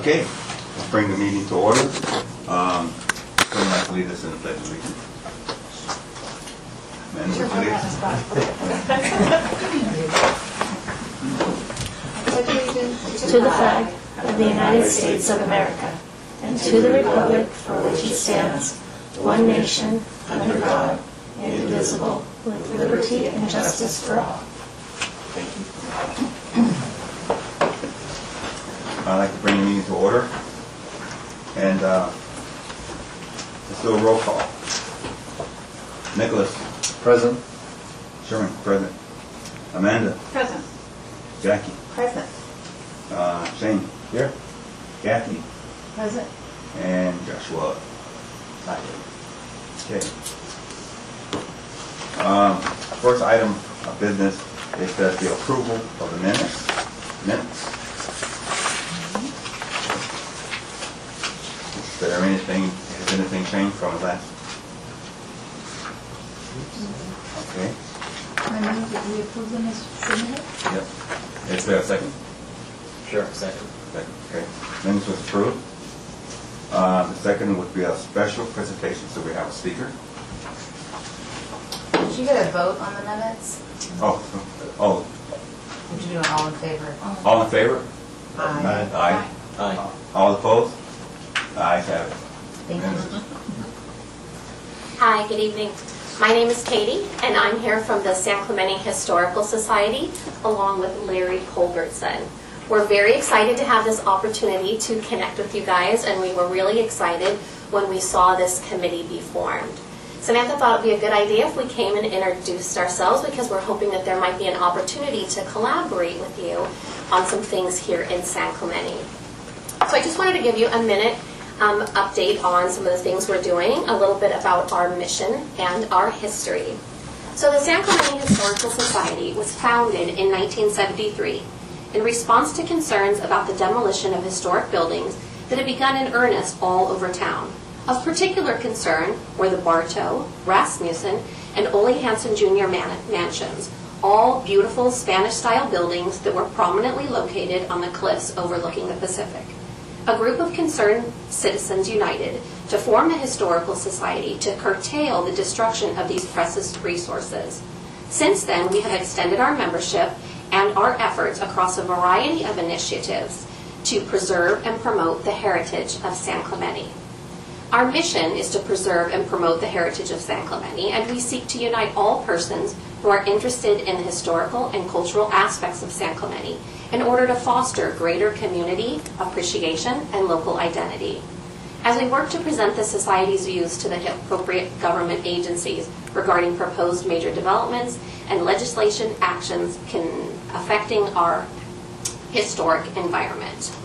Okay, let's bring the meeting to order. Someone like to lead us in the pledge of allegiance. Men, would you lead us? To the flag of the United States of America, and to the republic for which it stands, one nation, under God, indivisible, with liberty and justice for all. Thank you. I'd like to bring the meeting to order. And let's do a roll call. Nicholas. Present. Sherman, present. Amanda. Present. Jackie. Present. Shane. Here. Kathy. Present. And Joshua. Okay. First item of business is the approval of the minutes. Is there anything, has anything changed from the last? Okay. I move that we approve them as submitted. Yep. Is there a second? Sure. Second. Second. Okay. Minutes was approved. The second would be a special presentation, so we have a speaker. Did you get a vote on the minutes? Oh. Did you do an all in favor? All in favor? Aye. Aye. Aye. All opposed? Ayes have it. Thank you. Hi, good evening. My name is Katie, and I'm here from the San Clemente Historical Society, along with Larry Culbertson. We're very excited to have this opportunity to connect with you guys, and we were really excited when we saw this committee be formed. Samantha thought it would be a good idea if we came and introduced ourselves, because we're hoping that there might be an opportunity to collaborate with you on some things here in San Clemente. So I just wanted to give you a minute update on some of the things we're doing, a little bit about our mission and our history. So the San Clemente Historical Society was founded in 1973 in response to concerns about the demolition of historic buildings that had begun in earnest all over town. Of particular concern were the Bartow, Rasmussen, and Ole Hansen Jr. mansions, all beautiful Spanish-style buildings that were prominently located on the cliffs overlooking the Pacific. A group of concerned citizens united to form the Historical Society to curtail the destruction of these precious resources. Since then, we have extended our membership and our efforts across a variety of initiatives to preserve and promote the heritage of San Clemente. Our mission is to preserve and promote the heritage of San Clemente, and we seek to unite all persons who are interested in the historical and cultural aspects of San Clemente in order to foster greater community appreciation and local identity. As we work to present the Society's views to the appropriate government agencies regarding proposed major developments and legislation actions affecting our historic environment.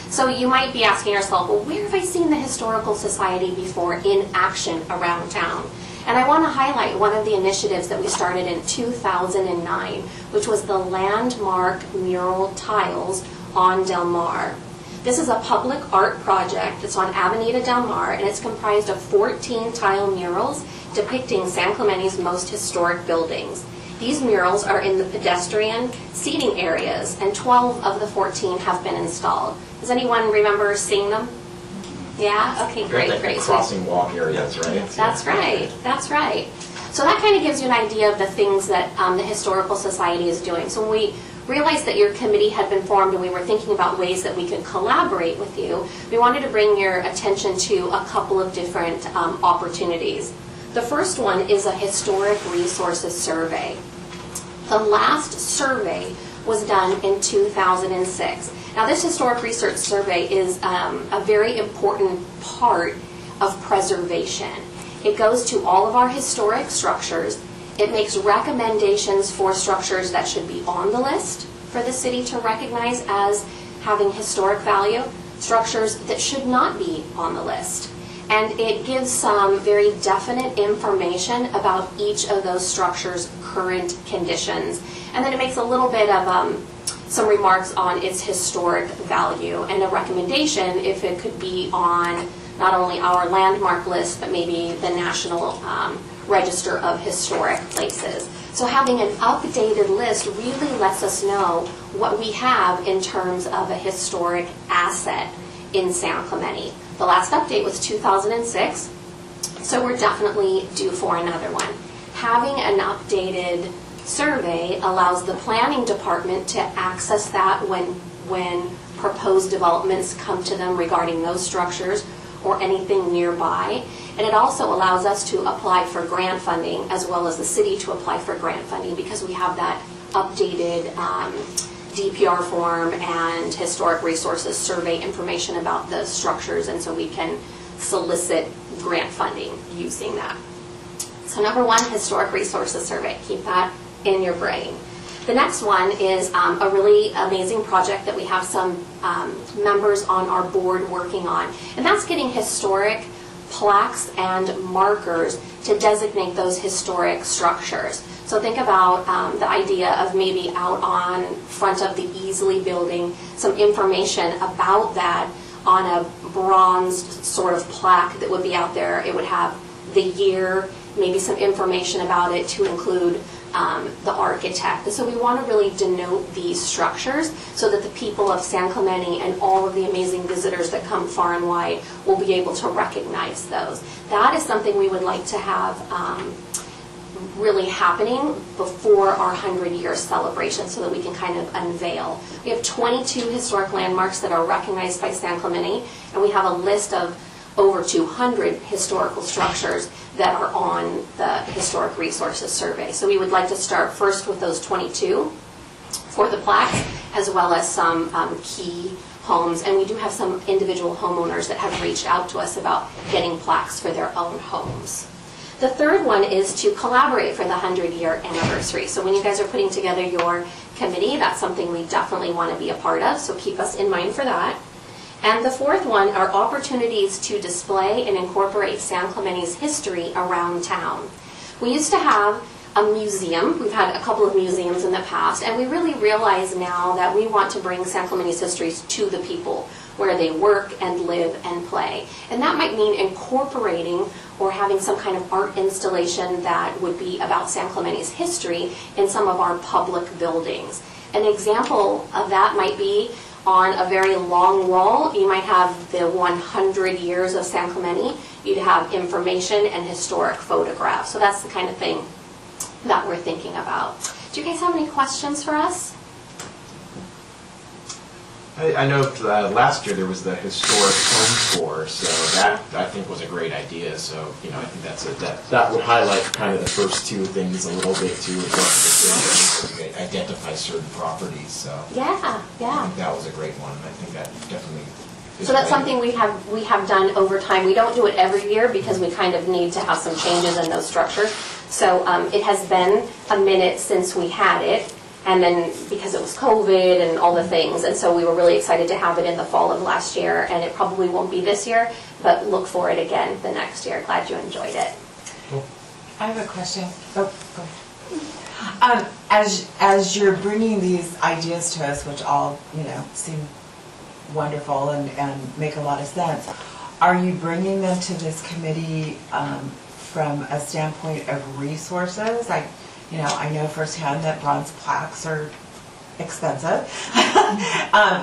So you might be asking yourself, well, where have I seen the Historical Society before in action around town? And I want to highlight one of the initiatives that we started in 2009, which was the landmark mural tiles on Del Mar. This is a public art project that's on Avenida Del Mar, and it's comprised of 14 tile murals depicting San Clemente's most historic buildings. These murals are in the pedestrian seating areas, and 12 of the 14 have been installed. Does anyone remember seeing them? Yeah? Okay, great. The crossing walk areas, right? That's right. That's right. So that kind of gives you an idea of the things that the Historical Society is doing. So when we realized that your committee had been formed and we were thinking about ways that we could collaborate with you, we wanted to bring your attention to a couple of different opportunities. The first one is a historic resources survey. The last survey was done in 2006. Now, this historic research survey is a very important part of preservation. It goes to all of our historic structures. It makes recommendations for structures that should be on the list for the city to recognize as having historic value, structures that should not be on the list. And it gives some very definite information about each of those structures' current conditions. And then it makes a little bit of some remarks on its historic value and a recommendation if it could be on not only our landmark list, but maybe the National Register of Historic Places. So having an updated list really lets us know what we have in terms of a historic asset in San Clemente. The last update was 2006, so we're definitely due for another one. Having an updated survey allows the planning department to access that when proposed developments come to them regarding those structures or anything nearby. And it also allows us to apply for grant funding, as well as the city to apply for grant funding, because we have that updated DPR form and historic resources survey information about the structures, and so we can solicit grant funding using that. So number one, historic resources survey. Keep that in your brain. The next one is a really amazing project that we have some members on our board working on, and that's getting historic plaques and markers to designate those historic structures. So think about the idea of maybe out on front of the Easley building, some information about that on a bronzed sort of plaque that would be out there. It would have the year, maybe some information about it to include the architect. So we want to really denote these structures so that the people of San Clemente and all of the amazing visitors that come far and wide will be able to recognize those. That is something we would like to have really happening before our 100-year celebration, so that we can kind of unveil. We have 22 historic landmarks that are recognized by San Clemente, and we have a list of over 200 historical structures that are on the Historic Resources Survey. So we would like to start first with those 22 for the plaques, as well as some key homes. And we do have some individual homeowners that have reached out to us about getting plaques for their own homes. The third one is to collaborate for the 100-year anniversary. So when you guys are putting together your committee, that's something we definitely want to be a part of, so keep us in mind for that. And the fourth one are opportunities to display and incorporate San Clemente's history around town. We used to have a museum. We've had a couple of museums in the past, and we really realize now that we want to bring San Clemente's histories to the people where they work and live and play. And that might mean incorporating or having some kind of art installation that would be about San Clemente's history in some of our public buildings. An example of that might be on a very long wall. You might have the 100 years of San Clemente. You'd have information and historic photographs. So that's the kind of thing that we're thinking about. Do you guys have any questions for us? I know last year there was the historic home tour, so that I think was a great idea. So I think that would highlight kind of the first two things a little bit too, to identify certain properties. So Yeah. I think that was a great one. I think that definitely. So that's something we have done over time. We don't do it every year because we kind of need to have some changes in those structures. So it has been a minute since we had it. And then because it was COVID and all the things, and so we were really excited to have it in the fall of last year, and it probably won't be this year, but look for it again the next year. Glad you enjoyed it. Cool. I have a question. Oh, go ahead. As you're bringing these ideas to us, which all seem wonderful and make a lot of sense, are you bringing them to this committee from a standpoint of resources? I know firsthand that bronze plaques are expensive.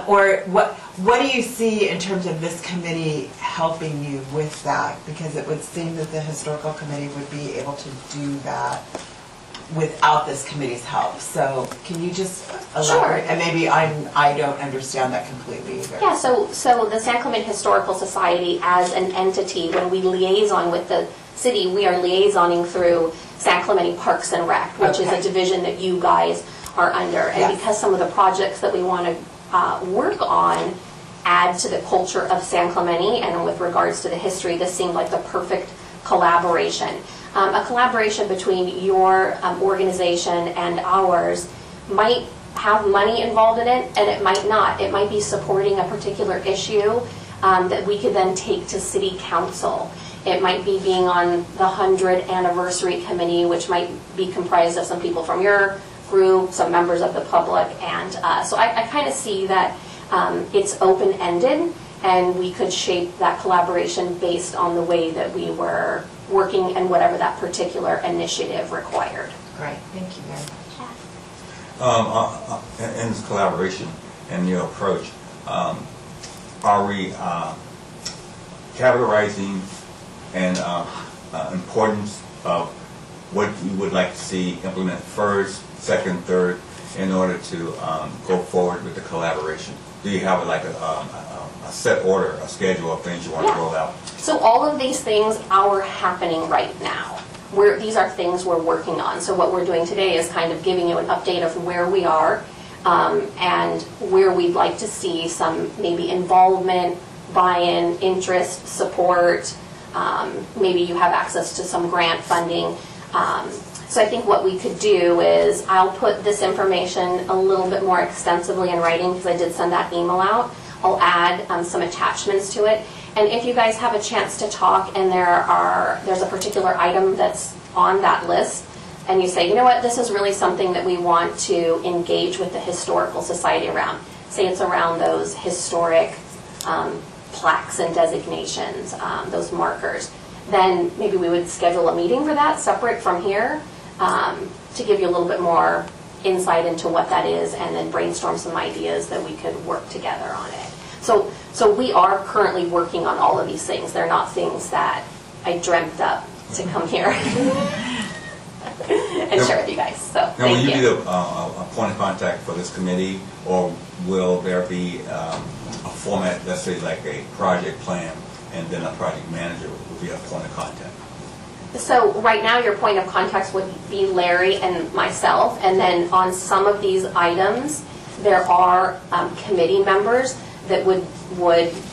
Or what do you see in terms of this committee helping you with that? Because it would seem that the historical committee would be able to do that without this committee's help. So can you just elaborate? Sure. And maybe I don't understand that completely either. Yeah, so the San Clemente Historical Society as an entity, when we liaison with the city, we are liaisoning through San Clemente Parks and Rec, which is a division that you guys are under. And Yes. because some of the projects that we want to work on add to the culture of San Clemente, and with regards to the history, this seemed like the perfect collaboration. A collaboration between your organization and ours might have money involved in it, and it might not. It might be supporting a particular issue that we could then take to City Council. It might be being on the 100th anniversary committee, which might be comprised of some people from your group, some members of the public, and so I kind of see that it's open-ended, and we could shape that collaboration based on the way that we were working and whatever that particular initiative required. Great, thank you very much. In this collaboration and your approach, are we capitalizing and importance of what you would like to see implemented first, second, third, in order to go forward with the collaboration? Do you have like a set order, a schedule of things you want to Yeah. roll out? So all of these things are happening right now. These are things we're working on. So what we're doing today is kind of giving you an update of where we are and where we'd like to see some maybe involvement, buy-in, interest, support. Maybe you have access to some grant funding. So I think what we could do is I'll put this information a little bit more extensively in writing because I did send that email out. I'll add some attachments to it. And if you guys have a chance to talk and there's a particular item that's on that list and you say, you know what, this is really something that we want to engage with the Historical Society around. Say it's around those historic plaques and designations, those markers. Then maybe we would schedule a meeting for that separate from here to give you a little bit more insight into what that is and then brainstorm some ideas that we could work together on it. So we are currently working on all of these things. They're not things that I dreamt up to come here and share with you guys. So Now, will thank you be you. a point of contact for this committee, or will there be a format, let's say like a project plan, and then a project manager will be a point of contact? So right now, your point of contacts would be Larry and myself, and then on some of these items, there are committee members that would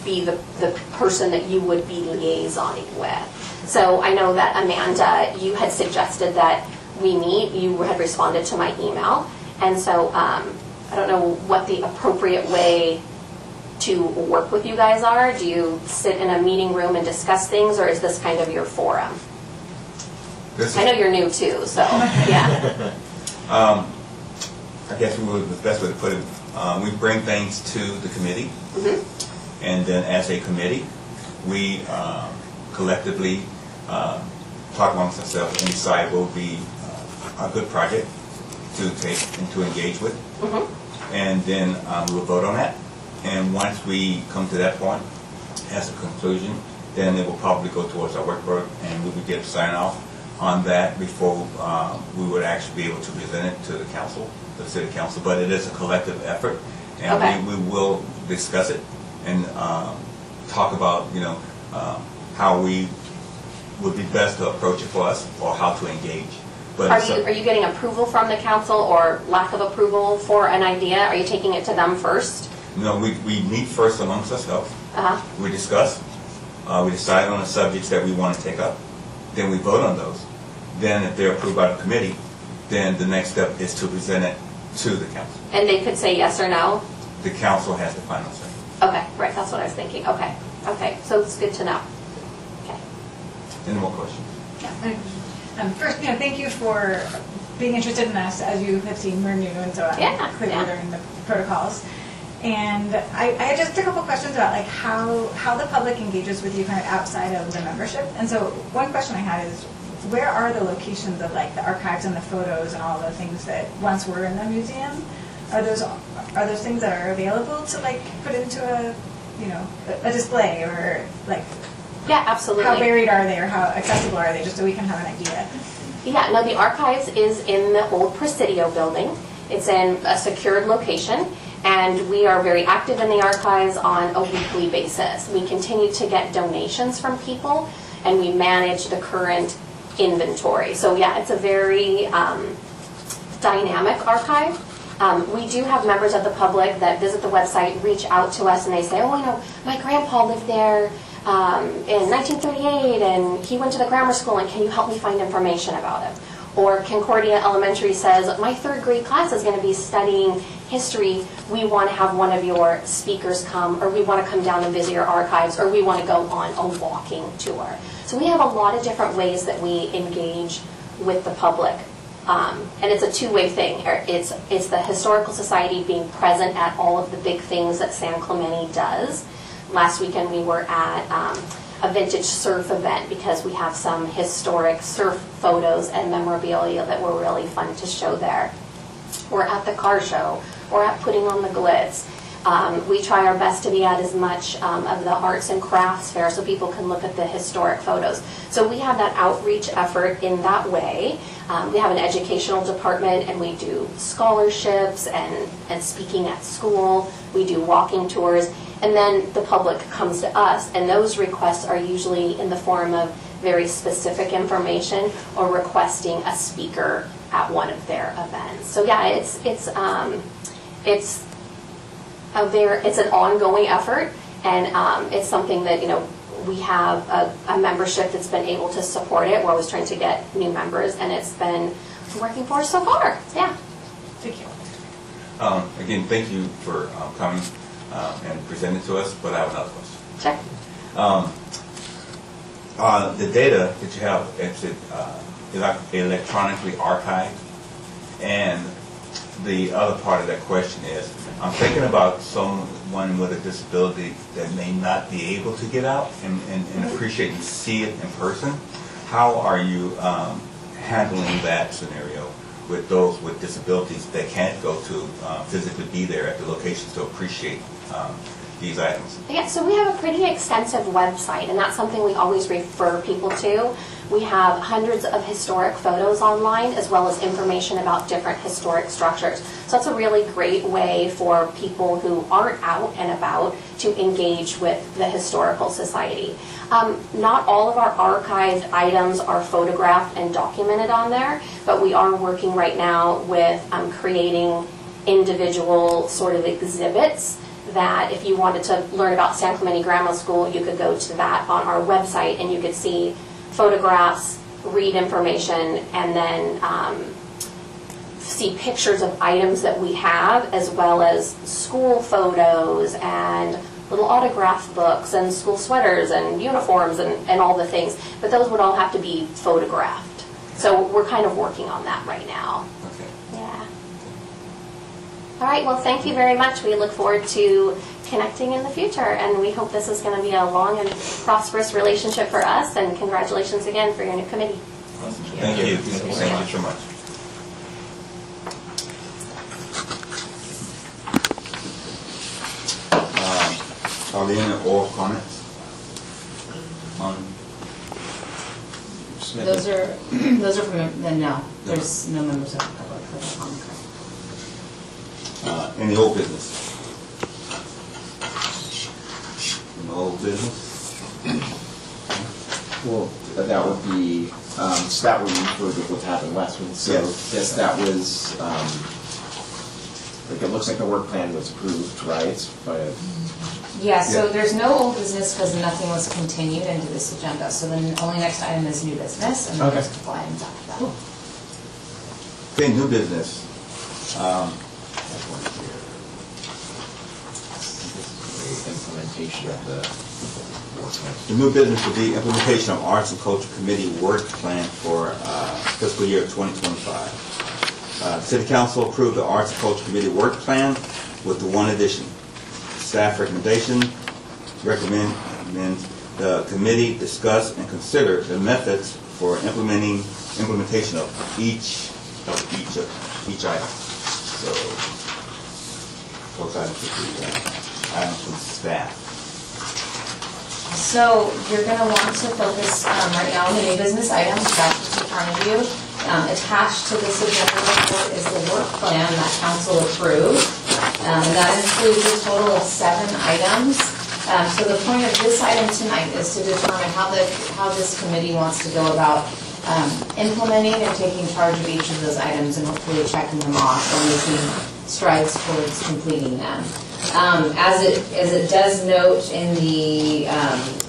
be the person that you would be liaisoning with. So I know that Amanda, you had suggested that we meet, you had responded to my email, and so I don't know what the appropriate way to work with you guys are. Do you sit in a meeting room and discuss things, or is this kind of your forum? I know you're new too, so yeah. I guess the best way to put it, we bring things to the committee, and then as a committee, we collectively talk amongst ourselves and decide what would be a good project to take and to engage with, and then we will vote on that. And once we come to that point, as a conclusion, then it will probably go towards our work group, and we would get a sign off on that before we would actually be able to present it to the council, the city council. But it is a collective effort, and we will discuss it and talk about, how we would be best to approach it for us, or how to engage. But Are you getting approval from the council or lack of approval for an idea? Are you taking it to them first? No, we meet first amongst ourselves. We discuss. We decide on the subjects that we want to take up. Then we vote on those. Then if they're approved by the committee, then the next step is to present it to the council. And they could say yes or no? The council has the final say. Okay, right, that's what I was thinking. Okay, so it's good to know. Okay. Any more questions? First, thank you for being interested in us. As you have seen, we're new, and so I'm clearly learning the protocols. And I just a couple questions about like how the public engages with you kind of outside of the membership. And so one question I had is, where are the locations of like the archives and the photos and all the things that once were in the museum? Are those things that are available to like put into a display, or like? Yeah, absolutely. How buried are they, or how accessible are they, just so we can have an idea? Yeah, no, the archives is in the old Presidio building. It's in a secured location, and we are very active in the archives on a weekly basis. We continue to get donations from people, and we manage the current inventory. So yeah, it's a very dynamic archive. We do have members of the public that visit the website, reach out to us, and they say, oh, my grandpa lived there in 1938, and he went to the grammar school, and can you help me find information about him? Or Concordia Elementary says, my third grade class is going to be studying history. We want to have one of your speakers come, or we want to come down and visit your archives, or we want to go on a walking tour. So we have a lot of different ways that we engage with the public. And it's a two-way thing. It's the Historical Society being present at all of the big things that San Clemente does. Last weekend we were at a vintage surf event because we have some historic surf photos and memorabilia that were really fun to show there. We're at the car show. We're at Putting on the Glitz. We try our best to be at as much of the arts and crafts fair so people can look at the historic photos. So we have that outreach effort in that way. We have an educational department, and we do scholarships and speaking at school. We do walking tours, and then the public comes to us, and those requests are usually in the form of very specific information or requesting a speaker at one of their events. So yeah, it's an ongoing effort, and it's something that, you know, we have a membership that's been able to support it. We're always trying to get new members, and it's been working for us so far. Yeah. Thank you. Again, thank you for coming and presenting to us, but I have another question. Sure. The data that you have, it's electronically archived, and the other part of that question is, I'm thinking about someone with a disability that may not be able to get out and appreciate and see it in person. How are you handling that scenario with those with disabilities that can't go to physically be there at the locations to appreciate these items? Yeah, so we have a pretty extensive website, and that's something we always refer people to. We have hundreds of historic photos online, as well as information about different historic structures. So that's a really great way for people who aren't out and about to engage with the Historical Society. Not all of our archived items are photographed and documented on there, but we are working right now with creating individual sort of exhibits that if you wanted to learn about San Clemente Grammar School, you could go to that on our website and you could see photographs, read information, and then see pictures of items that we have, as well as school photos and little autograph books and school sweaters and uniforms and all the things. But those would all have to be photographed. So we're kind of working on that right now. Okay. Yeah. All right, well, thank you very much. We look forward to connecting in the future, and we hope this is going to be a long and prosperous relationship for us, and congratulations again for your new committee. Awesome. Thank you. Thank you so much. Are there any oral comments on Those are from, then no, there's no members of the public for the comment. any old business? Any old business? Well, that would be, so that would include what happened last week. So Yes. yes, that was, like, it looks like the work plan was approved, right? But Yeah, so Yeah. there's no old business because nothing was continued into this agenda. So then only next item is new business, and then Okay. there's a couple items after that. Okay, new business. that one here. This is the implementation of the work plan. The new business will be implementation of Arts and Culture Committee work plan for fiscal year 2025. City Council approved the Arts and Culture Committee work plan with the one addition. Staff recommendation recommend the committee discuss and consider the methods for implementation of each item. So, those items would be items from staff. So you're going to want to focus right now on the new business items that's in front of you. Attached to this agenda report is the work plan that council approved. And that includes a total of 7 items. So the point of this item tonight is to determine how this committee wants to go about implementing and taking charge of each of those items and hopefully checking them off or making strides towards completing them. As it does note in the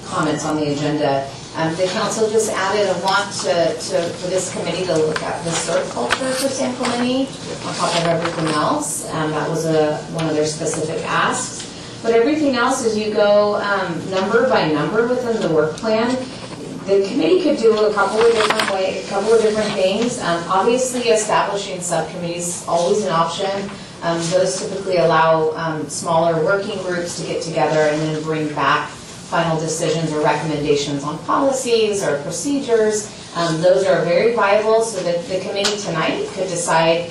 comments on the agenda, the council just added a want for this committee to look at the historic culture for San Clemente on top of everything else. That was one of their specific asks. But everything else, as you go number by number within the work plan, the committee could do a couple of different things. Obviously, establishing subcommittees is always an option. Those typically allow smaller working groups to get together and then bring back final decisions or recommendations on policies or procedures. Those are very viable so that the committee tonight could decide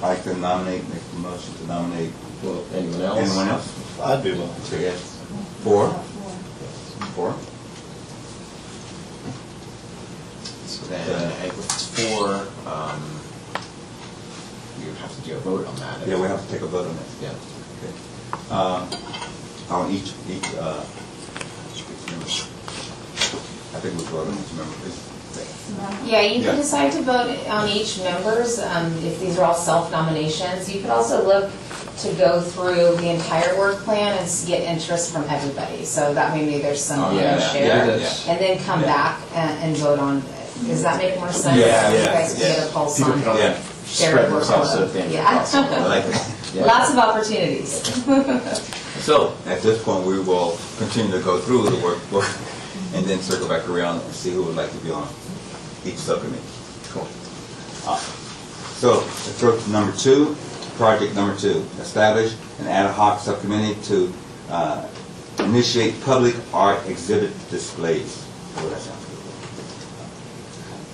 like to nominate, make a motion to nominate Well, anyone else? anyone else? I'd be willing So to. yes, four? Four? So then, it's four, you have to do a vote on that. Yeah, we have to take a vote on this. Yeah. On each member. I think we vote on each member. Yeah, you Yeah. can decide to vote on each members, if these are all self-nominations. You could also look to go through the entire work plan and get interest from everybody, so that maybe there's some Oh, you yeah, can yeah, share. yeah. And then come Yeah. back and vote on, does that make more sense? Yeah, You yeah, guys can yeah. get a pulse People on. can only Yeah. spread themselves so thin as Yeah. possible. I like that. Yeah. Lots of opportunities. So, at this point, we will continue to go through the work and then circle back around and see who would like to be on each subcommittee. Cool. So, let's go to number two, project number two. Establish an ad hoc subcommittee to initiate public art exhibit displays. Oh, that sounds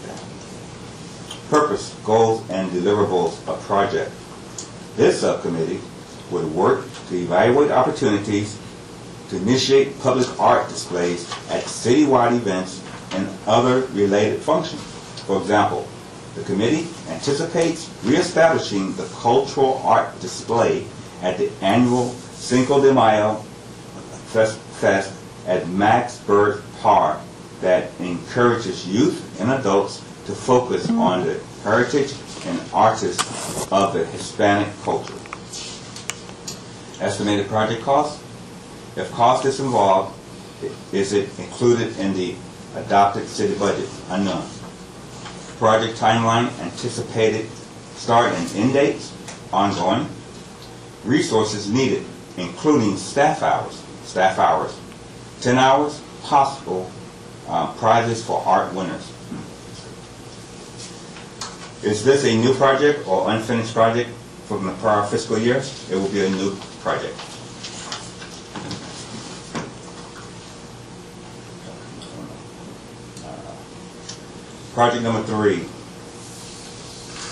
good. Purpose, goals, and deliverables of project. This subcommittee would work to evaluate opportunities to initiate public art displays at citywide events and other related functions. For example, the committee anticipates reestablishing the cultural art display at the annual Cinco de Mayo Fest at Max Bird Park that encourages youth and adults to focus on the heritage and artists of the Hispanic culture. Estimated project cost? If cost is involved, is it included in the adopted city budget? Unknown. Project timeline, anticipated start and end dates, ongoing. Resources needed, including staff hours, 10 hours, possible prizes for art winners. Is this a new project or unfinished project from the prior fiscal year? It will be a new project. Project number three.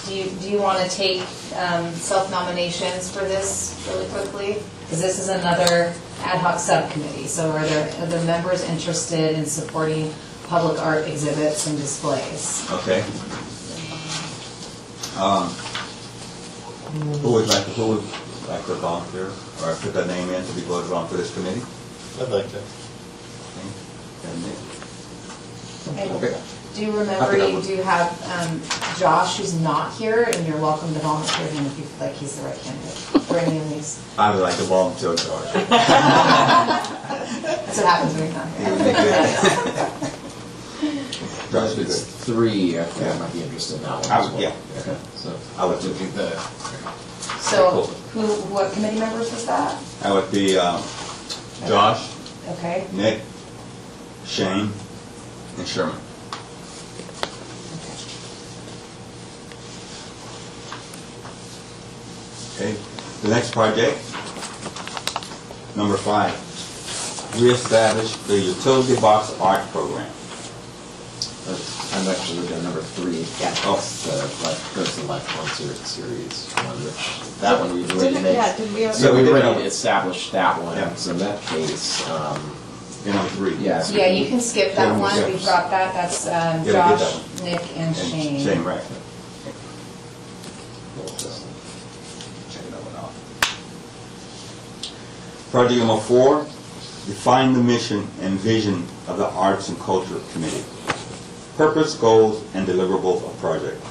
Do you want to take self-nominations for this really quickly? Because this is another ad hoc subcommittee, so are the members interested in supporting public art exhibits and displays? Okay. Who would like to volunteer or put their name in to be voted on for this committee? I'd like to. Okay. Do you remember you do have Josh, who's not here, and you're welcome to volunteer him if you feel like he's the right candidate for any of these. I would like to volunteer, George. That's what happens when you're not He here. would be good. Josh If would be it's good. three, I think I might be interested in that one I as would- well. yeah. Okay, so. I would do too. the. So, what committee members was that? That would be Josh, Okay. Nick, Shane, and Sherman. Okay, the next project, number 5, reestablish the utility box art program. I'm actually looking at number 3. Yeah. Oh. It's the goes to the Life Concert Series one, which, that one we've already made. Did we? Yeah, So we we've did already that. established that one, Yeah. so in that case, Number 3. yeah. so Yeah, you can skip that Yeah, one, yeah. we've got that, that's we did Josh, that one. Nick, and Shane. Shane, right. Check that one out. Project number 4, define the mission and vision of the Arts and Culture Committee. Purpose, goals, and deliverables of project.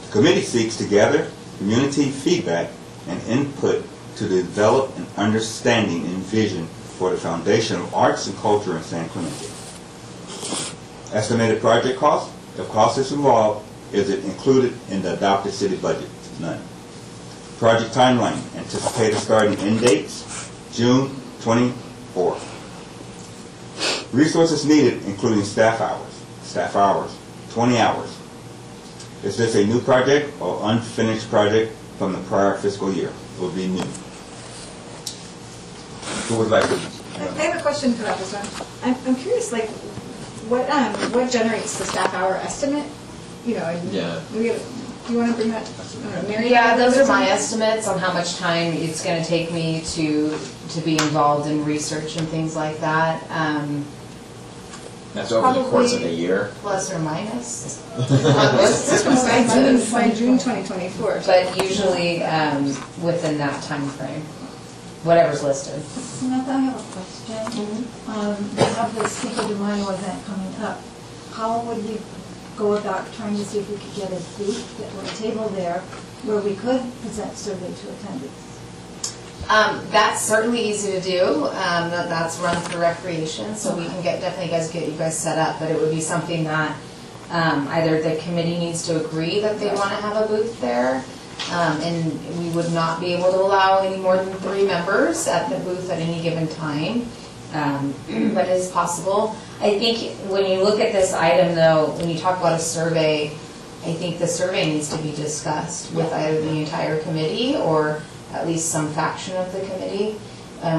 The committee seeks to gather community feedback and input to develop an understanding and vision for the foundation of arts and culture in San Clemente. Estimated project cost? If cost is involved, is it included in the adopted city budget? None. Project timeline, anticipated starting end dates, June 24. Resources needed, including staff hours, 20 hours. Is this a new project or unfinished project from the prior fiscal year? It will be new. Who would like to? I have a question about this one. I'm curious, like, what generates the staff hour estimate? You know, and Yeah. we have, Do you want to bring that, Mary? Yeah, those are my estimates on how much time it's gonna take me to be involved in research and things like that. That's over the course of a Probably- year. Plus or minus. By June 2024. But usually within that time frame, whatever's listed. Samantha, I have a question. We have the Cinco de Mayo event coming up. How would we go about trying to see if we could get a booth or a table there where we could present survey to attendees? That's certainly easy to do. That's run through recreation, so we can definitely get you guys set up. But it would be something that either the committee needs to agree that they want to have a booth there, and we would not be able to allow any more than 3 members at the booth at any given time. But it is possible. I think when you look at this item, though, when you talk about a survey, I think the survey needs to be discussed with either the entire committee or at least some faction of the committee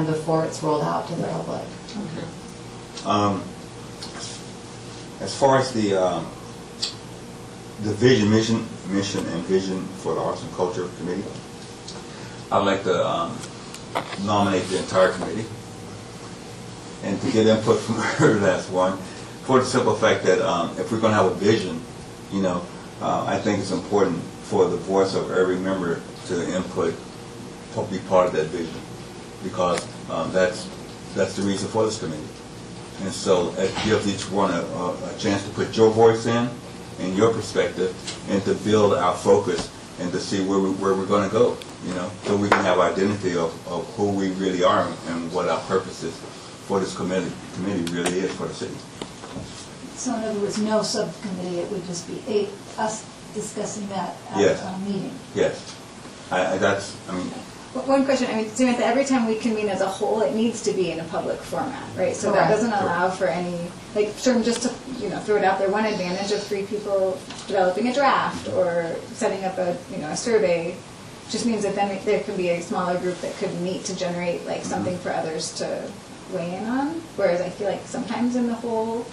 before it's rolled out to the public. As far as the mission and vision for the Arts and Culture Committee, I'd like to nominate the entire committee and to get input from her, that's one, for the simple fact that if we're going to have a vision, I think it's important for the voice of every member to input, to be part of that vision, because that's the reason for this committee. And so it gives each one a chance to put your voice in and your perspective, and to build our focus and to see where we're going to go, so we can have identity of who we really are and what our purpose is for this committee really is for the city. So in other words, no subcommittee, it would just be us discussing that Yes. at a meeting? Yes. One question, Samantha, every time we convene as a whole, it needs to be in a public format, right? So that Correct. doesn't allow for any, just to, throw it out there, one advantage of 3 people developing a draft or setting up a survey just means that then there can be a smaller group that could meet to generate something for others to weigh in on. Whereas I feel like sometimes in the whole,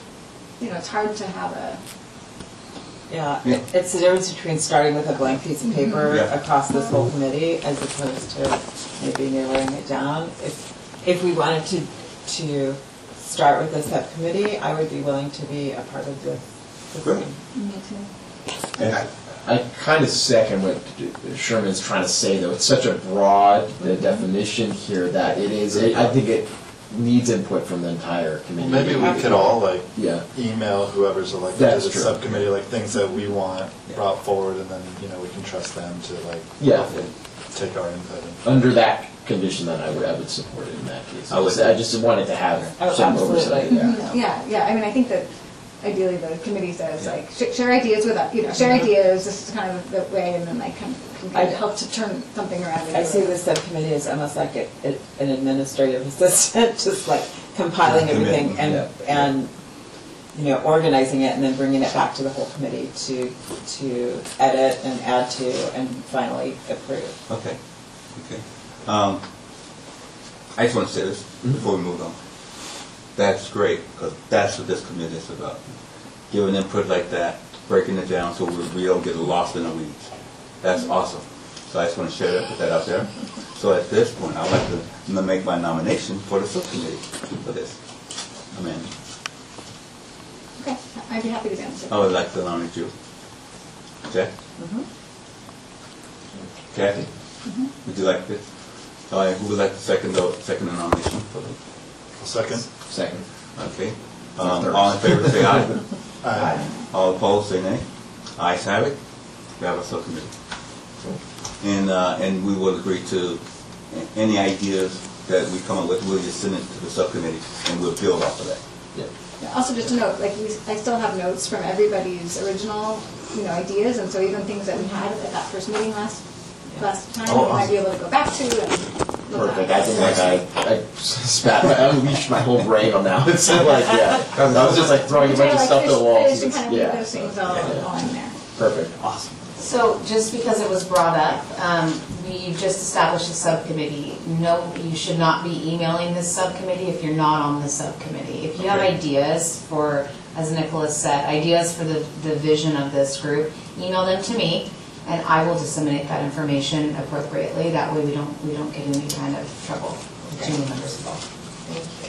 it's hard to have a. Yeah, it's the difference between starting with a blank piece of paper Yeah. across this whole committee as opposed to maybe narrowing it down. If we wanted to start with a subcommittee, I would be willing to be a part of this. Good. Me too. And I kind of second what Sherman's trying to say, though. It's such a broad definition here that I think it needs input from the entire committee. Maybe we could all Yeah. email whoever's elected That's to the true. subcommittee, things that we want brought forward, and then, we can trust them to Yeah. take our input. Under that condition, then I would support it in that case. I would- I just wanted to have Oh, some absolutely. oversight. Yeah. Yeah, I think that ideally the committee says share ideas with us, share ideas, this is kind of the way, and then can help to turn something around. I see the subcommittee as almost like an administrative assistant, just compiling everything and organizing it and then bringing it back to the whole committee to edit and add to and finally approve. Okay. I just want to say this before we move on. That's great, because that's what this committee is about. Giving input like that, breaking it down so we don't get lost in the weeds. That's awesome. So I just want to share that, put that out there. So at this point, I'd like to make my nomination for the subcommittee for this. Amanda. Okay, I'd be happy to answer. I would like to nominate you. Jack? Kathy? Would you like this? All right, who would like to second the nomination for the? Second? Second. Okay. All in favor, say aye. Aye. All opposed, say nay. Ayes have it. We have a subcommittee. And we will agree to any ideas that we come up with, we'll just send it to the subcommittee and we'll build off of that. Yeah, also, just to note, I still have notes from everybody's original, ideas, and so even things that we had at that first meeting last time, we might be able to go back to and look Perfect. at. I think I unleashed my whole brain on that. It's I was just throwing a bunch of stuff to the wall. Just to kind of leave those things all in there. Perfect. Awesome. So just because it was brought up, we've just established a subcommittee. No, you should not be emailing this subcommittee if you're not on the subcommittee. If you have ideas for, as Nicholas said, ideas for the vision of this group, email them to me. and I will disseminate that information appropriately. That way we don't get any kind of trouble with community members involved.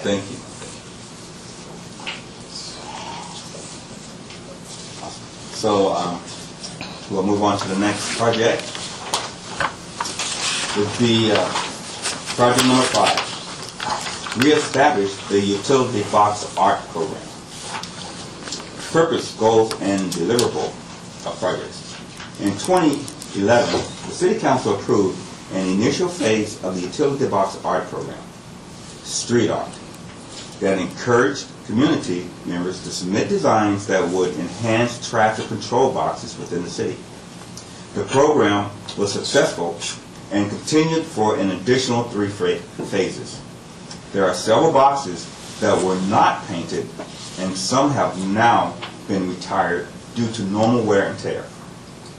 Thank you. So we'll move on to the next project. Would be project number 5. Reestablish the utility box art program. Purpose, goals, and deliverable of projects. In 2011, the City Council approved an initial phase of the utility box art program, street art, that encouraged community members to submit designs that would enhance traffic control boxes within the city. The program was successful and continued for an additional 3 phases. There are several boxes that were not painted, and some have now been retired due to normal wear and tear.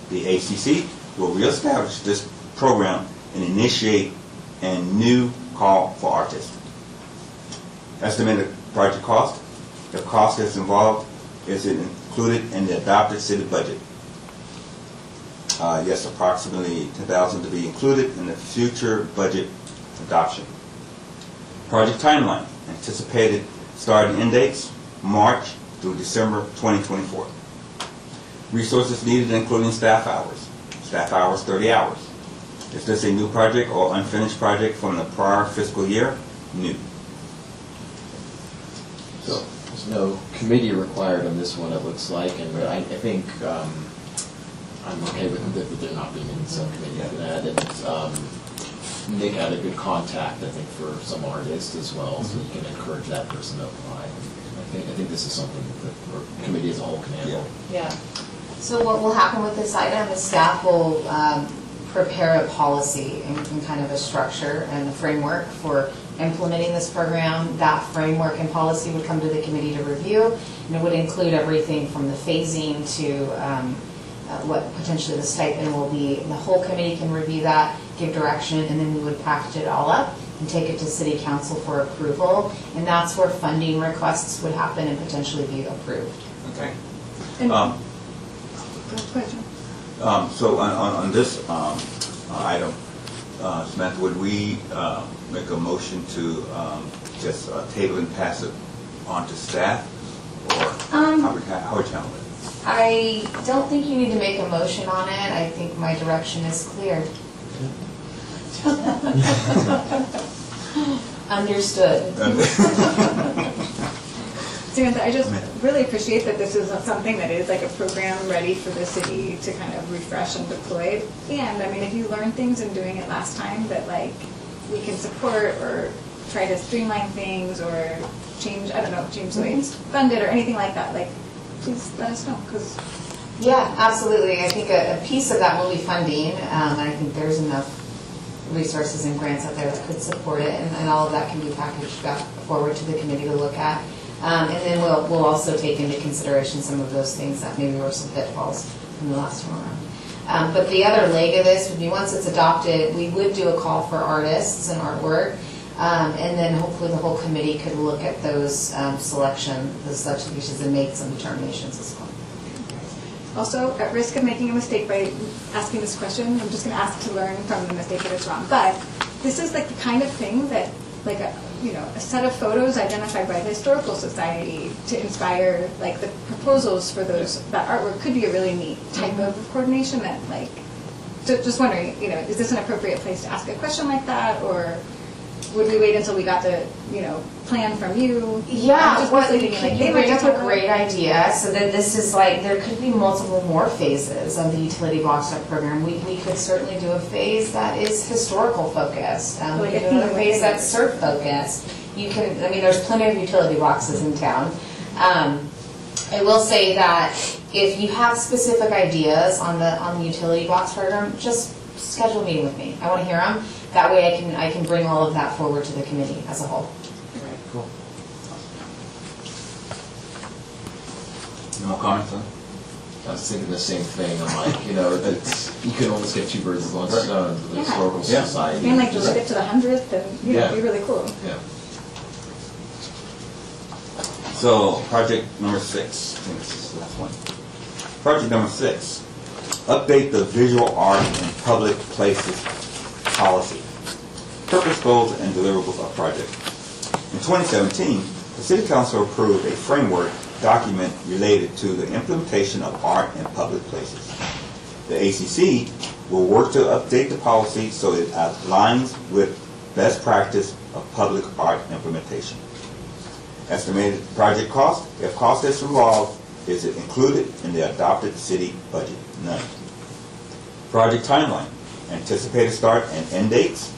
The ACC will reestablish this program and initiate a new call for artists. Estimated project cost. The cost that's involved is included in the adopted city budget. Yes, approximately $10,000 to be included in the future budget adoption. Project timeline. Anticipated start and end dates, March through December 2024. Resources needed including staff hours. Staff hours, 30 hours. Is this a new project or unfinished project from the prior fiscal year? New. So, There's no committee required on this one, it looks like, and I think I'm okay with there not being any subcommittee for that. And Nick had a good contact, I think, for some artists as well, so you can encourage that person to apply. I think this is something that the committee as a whole can handle. Yeah. So what will happen with this item is staff will prepare a policy and kind of a structure and a framework for implementing this program. That framework and policy would come to the committee to review, and it would include everything from the phasing to what potentially the stipend will be. And the whole committee can review that, give direction, and then we would package it all up and take it to City Council for approval. And that's where funding requests would happen and potentially be approved. okay. Question. So on this item, Samantha, would we make a motion to just table and pass it on to staff, or how would you handle it? I don't think you need to make a motion on it. I think my direction is clear. Understood. Samantha, I just really appreciate that this is something that is like a program ready for the city to kind of refresh and deploy. And I mean, if you learn things in doing it last time that like we can support or try to streamline things or change, I don't know, change the way it's funded or anything like that, like please let us know. Cause Yeah, absolutely. I think a piece of that will be funding, and I think there's enough resources and grants out there that could support it, and all of that can be packaged back forward to the committee to look at. And then we'll also take into consideration some of those things that maybe were some pitfalls from the last time around. But the other leg of this would be once it's adopted, we would do a call for artists and artwork, and then hopefully the whole committee could look at those selections and make some determinations as well. also, at risk of making a mistake by asking this question, I'm just going to ask to learn from the mistake if it's wrong. But this is like the kind of thing that, like a set of photos identified by the Historical Society to inspire like the proposals for that artwork could be a really neat type of coordination. That like, just wondering, is this an appropriate place to ask a question like that, or would we wait until we got the plan from you? Yeah, they bring up a great idea. So that this is like, there could be multiple more phases of the utility box art program. We could certainly do a phase that is historical focused. We could do a phase that's surf focused. There's plenty of utility boxes in town. I will say that if you have specific ideas on the utility box program, just schedule a meeting with me. I want to hear them. That way I can bring all of that forward to the committee as a whole. Cool. No more comments, huh? I was thinking the same thing. I'm like, you can almost get 2 birds with 1 stone with the Yeah. Historical Yeah. Society. And like just get to the 100th, and it'd be really cool. Yeah. So, project number 6, I think this is the last one. Project number 6, update the visual art in public places policy. Purpose, goals, and deliverables of project. In 2017, the City Council approved a framework document related to the implementation of art in public places. The ACC will work to update the policy so it aligns with best practice of public art implementation. Estimated project cost. If cost is involved, is it included in the adopted city budget? None. Project timeline. Anticipated start and end dates,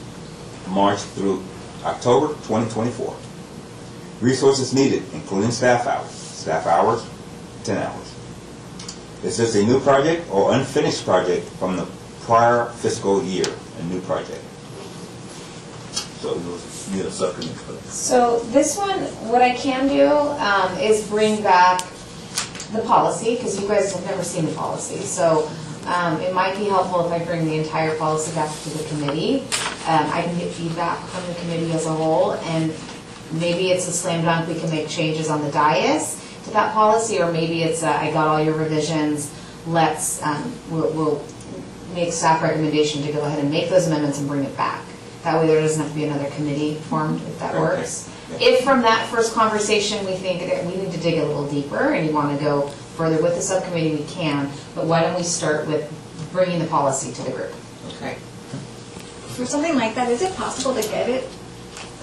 March through October 2024. Resources needed, including staff hours. Staff hours, 10 hours. Is this a new project or unfinished project from the prior fiscal year? A new project. So we need a subcommittee for that. So this one, what I can do is bring back the policy, because you guys have never seen the policy. So it might be helpful if I bring the entire policy back to the committee. I can get feedback from the committee as a whole, and maybe it's a slam dunk, we can make changes on the dais to that policy, or maybe it's I got all your revisions, let's, we'll make staff recommendation to go ahead and make those amendments and bring it back. That way there doesn't have to be another committee formed, if that works. If from that first conversation we think that we need to dig a little deeper and you want to go further with the subcommittee, we can, but why don't we start with bringing the policy to the group? Okay. For something like that, is it possible to get it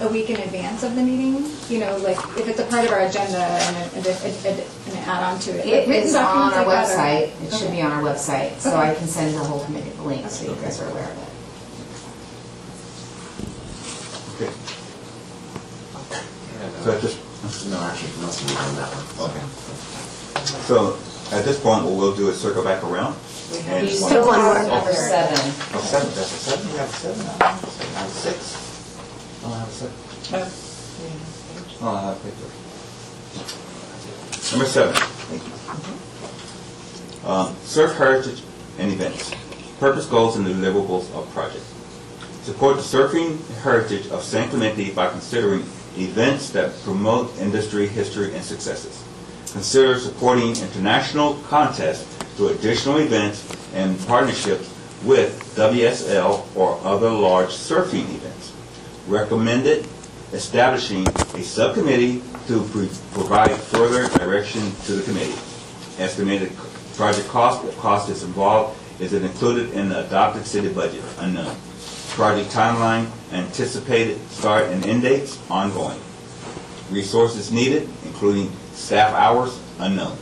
a week in advance of the meeting? You know, like if it's a part of our agenda and an add-on to it. It Written is on documents our like that are- website. It should be on our website, so Okay. I can send the whole committee the link so you guys are aware of it. Okay. So at this, No, actually, must be on that one. okay. So at this point, what we'll do is circle back around. And You just still want- have number 7. Oh, 7, that's a 7, we have a 7, I have a 6. I don't have a 7. Oh, I have a picture. Number 7, thank you. Surf heritage and events. Purpose, goals, and deliverables of project. Support the surfing heritage of San Clemente by considering events that promote industry, history, and successes. Consider supporting international contests through additional events and partnerships with WSL or other large surfing events. Recommended establishing a subcommittee to provide further direction to the committee. Estimated project cost, if cost is involved, is it included in the adopted city budget? Unknown. Project timeline, anticipated start and end dates, ongoing. Resources needed, including staff hours, unknown.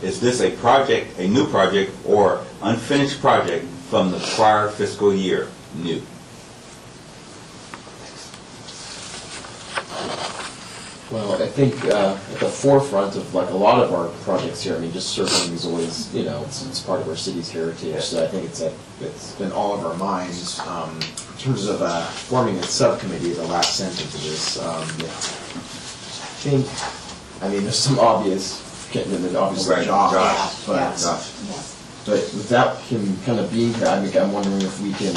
Is this a project, a new project, or unfinished project from the prior fiscal year? New. Well, I think at the forefront of like a lot of our projects here, I mean, just surfing is always, you know, it's part of our city's heritage. So I think it's in all of our minds. In terms of forming a subcommittee, the last sentence of this, I think, I mean, there's some obvious, obviously Right, Josh, but Josh. without him kind of being here, I'm wondering if we can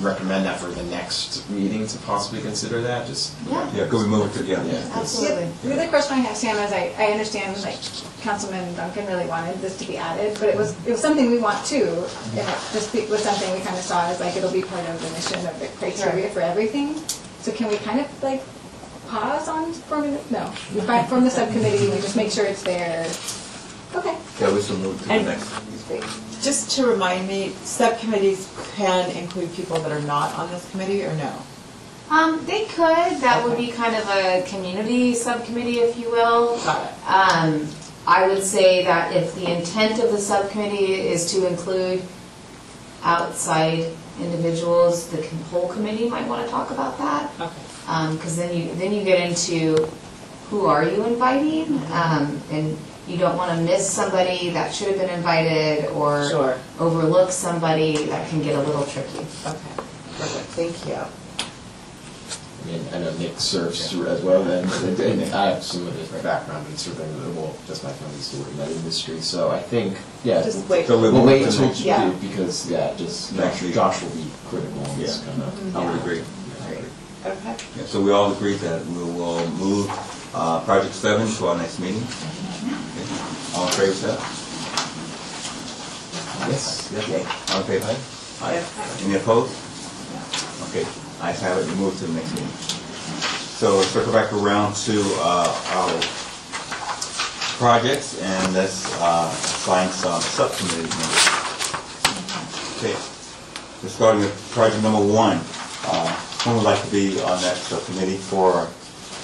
recommend that for the next meeting to possibly consider that, just. Yeah, could we move it together? Yeah. Absolutely. The other question I have, Sam, is I understand like Councilman Duncan really wanted this to be added, but it was something we want too. And it just was something we kind of saw as like it'll be part of the mission of the criteria for everything. So can we kind of like pause on forming it? No. We form the subcommittee, we just make sure it's there. Okay. Yeah, we should move to the And- next. Great. Just to remind me, subcommittees can include people that are not on this committee, or no? They could, that would be kind of a community subcommittee, if you will. Got it. I would say that if the intent of the subcommittee is to include outside individuals, the whole committee might want to talk about that. Okay. Because then you get into who are you inviting? And you don't want to miss somebody that should have been invited or Sure. overlook somebody. That can get a little tricky. Okay, perfect, thank you. I mean, I know Nick surfs as well, and I have some of his background in surfing, well, just my family's still in that industry, so I think, yeah. Just wait. So we We'll move wait to the until, next. Yeah. because, just, Next week. Josh will be critical on this Yeah. kind of. I would agree. Okay. Yeah, so we all agree that we will move Project 7 to our next meeting. Okay. All in favor, say aye. Yes. Okay. All in favor? Aye. Any opposed? Okay, ayes have it, we move to the next meeting. So let's circle back around to our projects, and let's find some subcommittee members. Okay, we're starting with project number 1. Who would like to be on that subcommittee for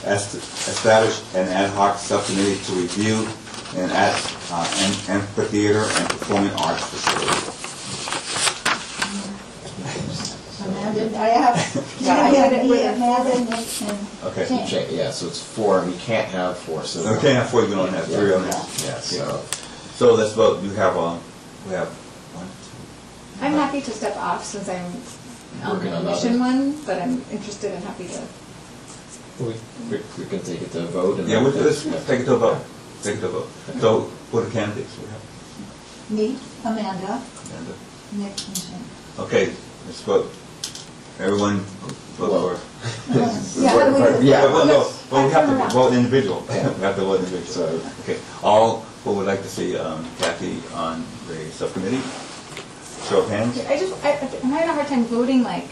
establish an ad hoc subcommittee to review an amphitheater and performing arts facility? Amanda, I have, Amanda and Okay. Jane. Yeah, so it's 4, and we can't have 4, so. We can't have 4, we can only have 3 on there. Yeah, so. So let's vote. We have 1, 2. I'm happy to step off since I'm on Working the on mission others. one, but I'm interested and happy to. We can take it to a vote and. Yeah, then- let's take it to a vote. Take it to a vote. So what are the candidates we have? Me, Amanda, Amanda? Nick, and Jane. Okay, let's vote. Everyone vote for. Yeah, how do we do it? Yeah. Well, we have turn to around. vote individual. We have to vote individual. Okay, all who would like to see Kathy on the subcommittee? Show of hands. I'm having a hard time voting, like,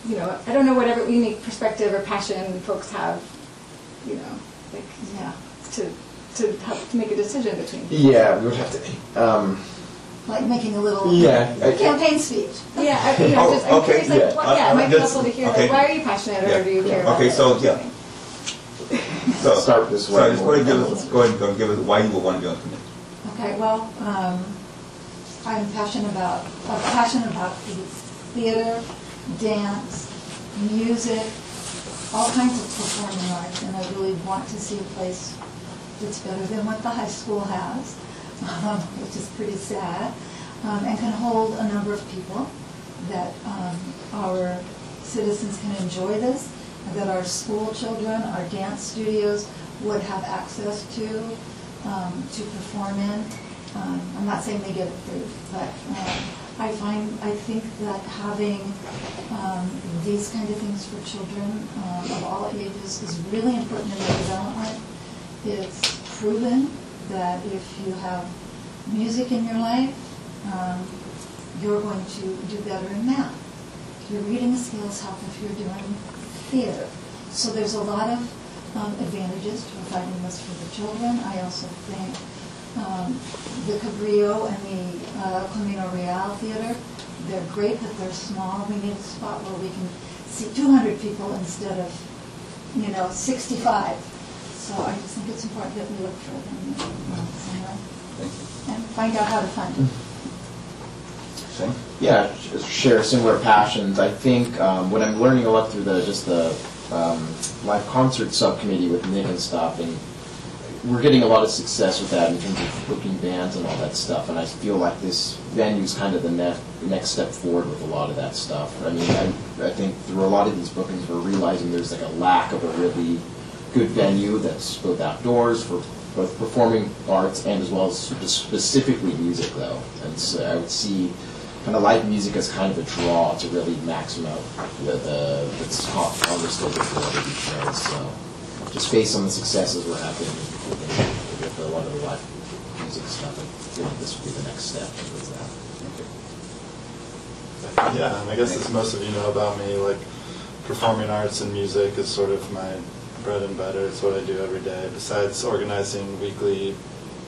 you know, I don't know whatever unique perspective or passion folks have, you know, like, Yeah, to help to make a decision between. Yeah, we would have to, like making a little Yeah, I- campaign speech. Yeah, I'm Oh, okay, curious, like, yeah. what, yeah, it might be Just- helpful to hear, okay. like, why are you passionate, Yeah. or do you care about Okay, it? so, yeah. So, Start this way. So just go ahead and give us why you would want to be on the committee. Okay, well, I'm passionate about theater, dance, music, all kinds of performing arts, and I really want to see a place that's better than what the high school has, which is pretty sad, and can hold a number of people, that our citizens can enjoy this, and that our school children, our dance studios would have access to perform in. I'm not saying they get it free, but I think that having these kind of things for children of all ages is really important in their development. It's proven that if you have music in your life, you're going to do better in math. Your reading skills help if you're doing theater. So there's a lot of advantages to providing this for the children. I also think the Cabrillo and the Camino Real Theater, they're great, but they're small. We need a spot where we can see 200 people instead of, 65. So I just think it's important that we look for them somewhere and find out how to fund it. Shane? Yeah, share similar passions. I think what I'm learning a lot through the live concert subcommittee with Nick and stuff, and we're getting a lot of success with that in terms of booking bands and all that stuff. And I feel like this venue is kind of the next step forward with a lot of that stuff. I mean, I think through a lot of these bookings, we're realizing there's like a lack of a really good venue that's both outdoors for both performing arts and as well as just specifically music, though. And so I would see kind of live music as kind of a draw to really maximum out the Congress schedule for a lot of these shows. So just based on the successes we're having with a lot of the live music stuff, I feel like this would be the next step towards that. Yeah, and I guess as most of you know about me, like performing arts and music is sort of my bread and butter. It's what I do every day. Besides organizing weekly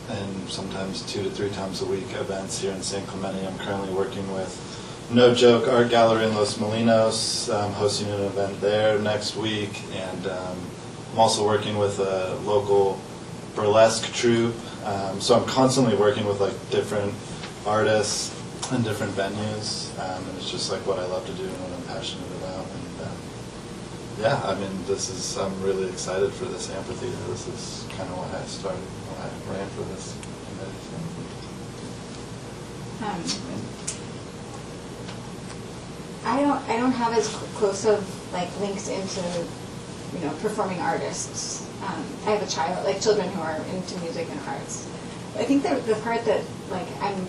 and sometimes 2 to 3 times a week events here in San Clemente, I'm currently working with No Joke Art Gallery in Los Molinos, hosting an event there next week, and I'm also working with a local burlesque troupe. So I'm constantly working with like different artists and different venues, and it's just like what I love to do and what I'm passionate about. And yeah, I mean, I'm really excited for this amphitheater. This is kind of why I started, why I ran for this committee. I don't have as close of like links into performing artists. I have a child, like children who are into music and arts. I think the part that like I'm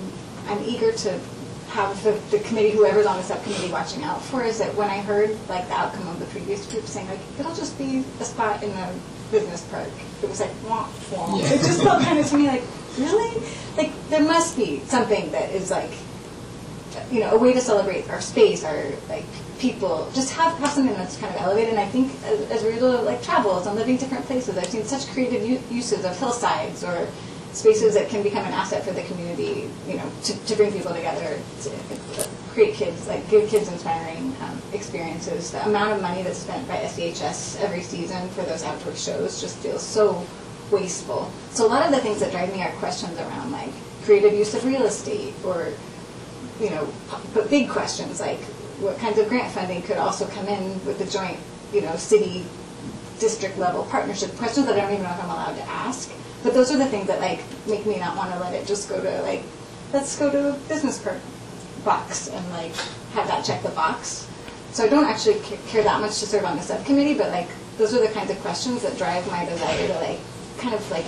eager to have the committee, whoever's on the subcommittee watching out for is that when I heard like the outcome of the previous group saying like, it'll just be a spot in the business park, it was like, wah, wah. It just felt kind of to me like, really? Like, there must be something that is like, you know, a way to celebrate our space, our like people, just have something that's kind of elevated. And I think as a result of like travels and living different places, I've seen such creative uses of hillsides or spaces that can become an asset for the community, you know, to bring people together, to create kids, like give kids inspiring experiences. The amount of money that's spent by SEHS every season for those outdoor shows just feels so wasteful. So a lot of the things that drive me are questions around like creative use of real estate, or, you know, but big questions like what kinds of grant funding could also come in with the joint, you know, city district level partnership, questions that I don't even know if I'm allowed to ask. But those are the things that like make me not want to let it just go to like, let's go to a business park box and like have that check the box. So I don't actually care that much to serve on the subcommittee, but like those are the kinds of questions that drive my desire to like kind of like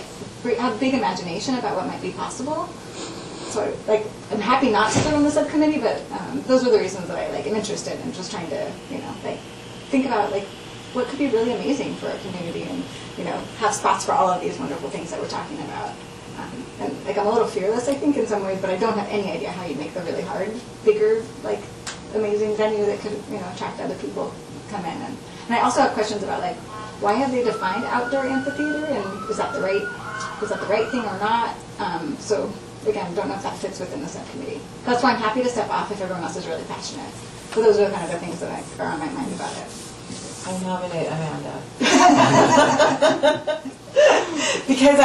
have big imagination about what might be possible. So like I'm happy not to serve on the subcommittee, but those are the reasons that I like am interested in just trying to, you know, like think about like what could be really amazing for our community, and, you know, have spots for all of these wonderful things that we're talking about. And like I'm a little fearless, I think, in some ways, but I don't have any idea how you make the really hard, bigger, like amazing venue that could, you know, attract other people to come in. And I also have questions about like why have they defined outdoor amphitheater, and is that the right thing or not? So again, don't know if that fits within the subcommittee. That's why I'm happy to step off if everyone else is really passionate. So those are kind of the things that are on my mind about it. I nominate Amanda. Because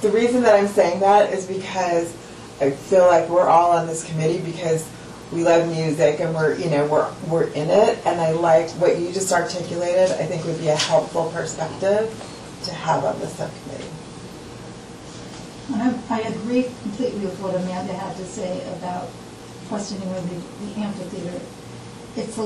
the reason that I'm saying that is because I feel like we're all on this committee because we love music and we're in it, and I like what you just articulated. I think would be a helpful perspective to have on the subcommittee. And I agree completely with what Amanda had to say about questioning whether the amphitheater, it's a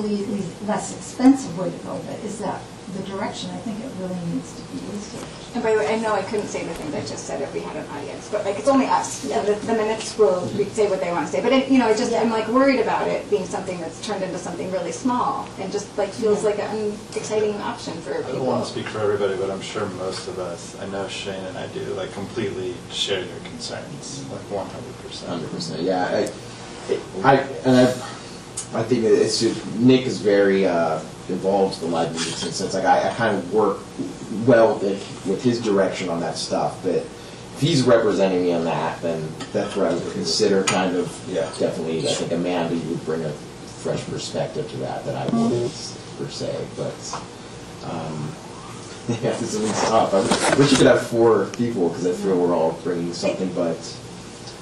less expensive way to go, but is that the direction? I think it really needs to be researched. And by the way, I know I couldn't say the things I just said if we had an audience, but like it's only us. Yeah. The minutes will say what they want to say. But I'm like worried about it being something that's turned into something really small and just like feels like an exciting option for people. I don't want to speak for everybody, but I'm sure most of us, I know Shane and I do, like completely share your concerns, like 100%. 100%, yeah. I think it's just, Nick is very involved in the live music sense. Like I kind of work well with his direction on that stuff, but if he's representing me on that, then that's where I would consider kind of, definitely, I think Amanda, you would bring a fresh perspective to that I wouldn't, per se, but yeah, this is tough. I wish you could have 4 people, because I feel we're all bringing something, but...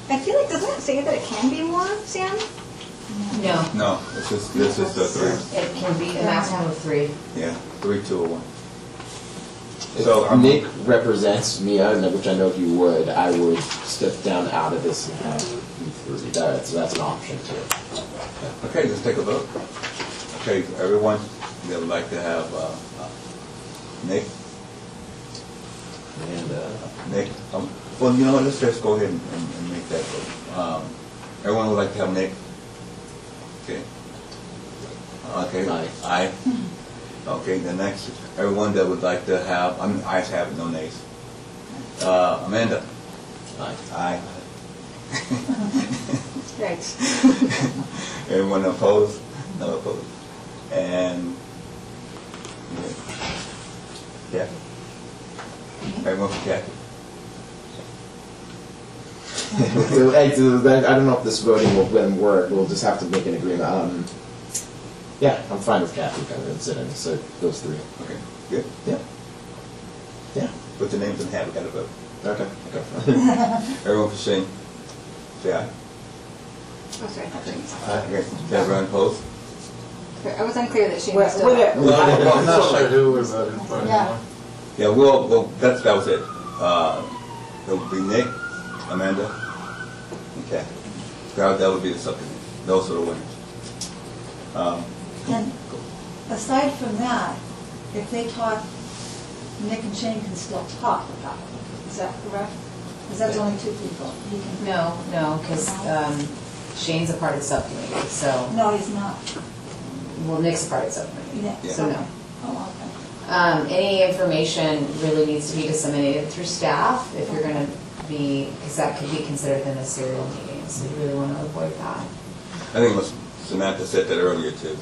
I feel like, doesn't it say that it can be more, Sam? No, No, this is the 3. it can be a maximum of 3. Yeah, 3, 2, or 1. So So Nick represents me, which I know he would. I would step down out of this and have you 3. So that's an option too. Okay, let's take a vote. Okay, everyone, they would like to have Nick. And Nick. Well, you know what? Let's just go ahead and make that vote. Everyone would like to have Nick. Okay. Okay. Aye. Aye. Okay. The next, everyone that would like to have, ayes have it, no nays. Amanda. aye. Aye. Right. Everyone opposed? No opposed. And Kathy. Everyone for Kathy. I don't know if this voting will work. We'll just have to make an agreement. Yeah, I'm fine with Kathy kind of considering. So those 3. Okay. Good. Yeah. Yeah. Put the names in the hat. We got to vote. Okay. Everyone for Shane. Say aye. Oh, sorry. Okay. Is everyone opposed? I was unclear that she Well, was still. Well, I'm not sure who we're voting for Yeah. anymore. Yeah, well, that was it. It would be Nick, Amanda, and Kathy. That would be the subcommittee. Those are the winners. And aside from that, if they talk, Nick and Shane can still talk about it. Is that correct? Because that's only 2 people. You can- No, because Shane's a part of the subcommittee, so, No, he's not. well, Nick's a part of the subcommittee, Yeah. so no. Oh, okay. Any information really needs to be disseminated through staff if you're gonna be, because that could be considered a ministerial meeting, so you really want to avoid that. I think Samantha said that earlier too.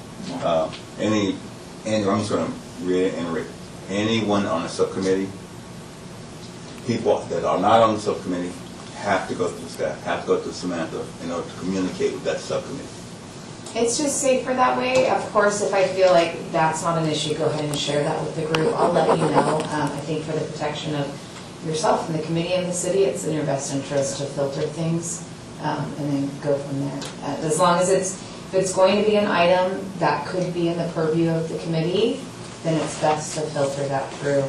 And I'm just going to reiterate, anyone on a subcommittee, people that are not on the subcommittee have to go through staff, have to go through Samantha in order to communicate with that subcommittee. It's just safer that way. Of course, if I feel like that's not an issue, go ahead and share that with the group. I'll let you know. I think for the protection of yourself and the committee and the city, it's in your best interest to filter things and then go from there. As long as if it's going to be an item that could be in the purview of the committee, then it's best to filter that through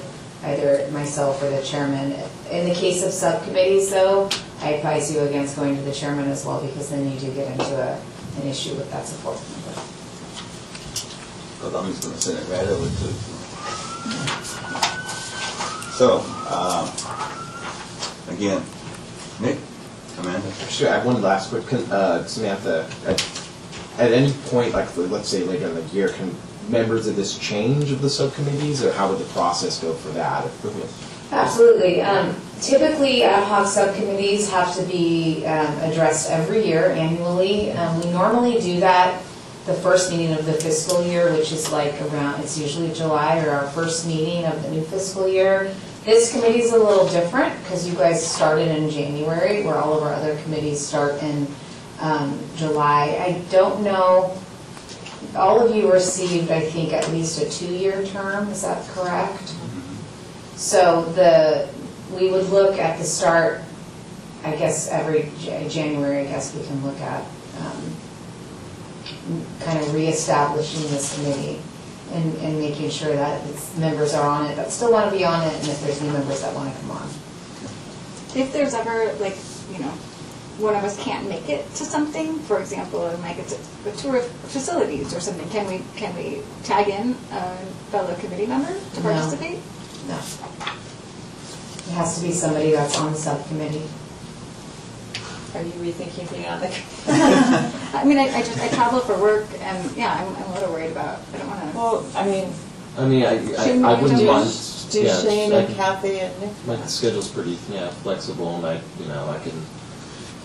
either myself or the chairman. In the case of subcommittees, though, I advise you against going to the chairman as well, because then you do get into an issue with that support member. Because I'm just going to send it right over to. So, again, Nick, Amanda. Sure, I have one last quick, Samantha, at any point, like, let's say later in the year, can members of this change of the subcommittees, or how would the process go for that? Absolutely. Typically, ad hoc subcommittees have to be addressed every year, annually. We normally do that the first meeting of the fiscal year, which is like around, it's usually July, or our first meeting of the new fiscal year. This committee is a little different because you guys started in January, where all of our other committees start in July. I don't know, all of you received, I think, at least a 2-year term, is that correct? So we would look at the start, I guess every January, I guess we can look at kind of reestablishing this committee and making sure that its members are on it that still want to be on it, and if there's new members that want to come on. If there's ever, like, you know, one of us can't make it to something, for example, like it's a tour of facilities or something, can we tag in a fellow committee member to No. participate? No. It has to be somebody that's on the subcommittee. Are you rethinking being on the? I mean, I travel for work, and yeah, I'm a little worried about, I don't want to. Well, I mean, I wouldn't do- mind. do yeah, Shane I and can- Kathy and Nick? My schedule's pretty, flexible, and I can.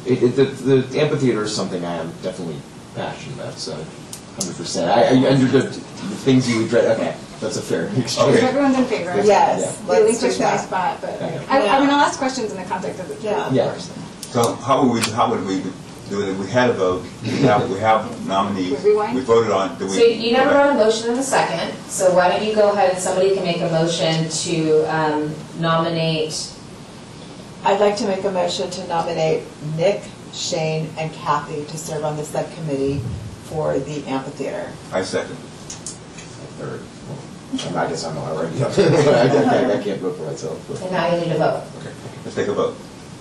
The amphitheater is something I am definitely passionate about. So, 100%. I under the things you would dread. Okay, that's a fair exchange. Okay. If everyone's in favor. Yes, Really let's do push my that. spot, but Okay. I mean, I'll ask questions in the context of the tour, of Yeah. course. So how would we do it? We had a vote. We have nominees. Rewind? We voted on. So you never run a motion in a second, so why don't you go ahead and somebody can make a motion to nominate. I'd like to make a motion to nominate Nick, Shane, and Kathy to serve on the subcommittee for the amphitheater. I second. Third. I guess I'm already up. I can't vote for myself. But. And now you need to vote. Okay. Let's take a vote.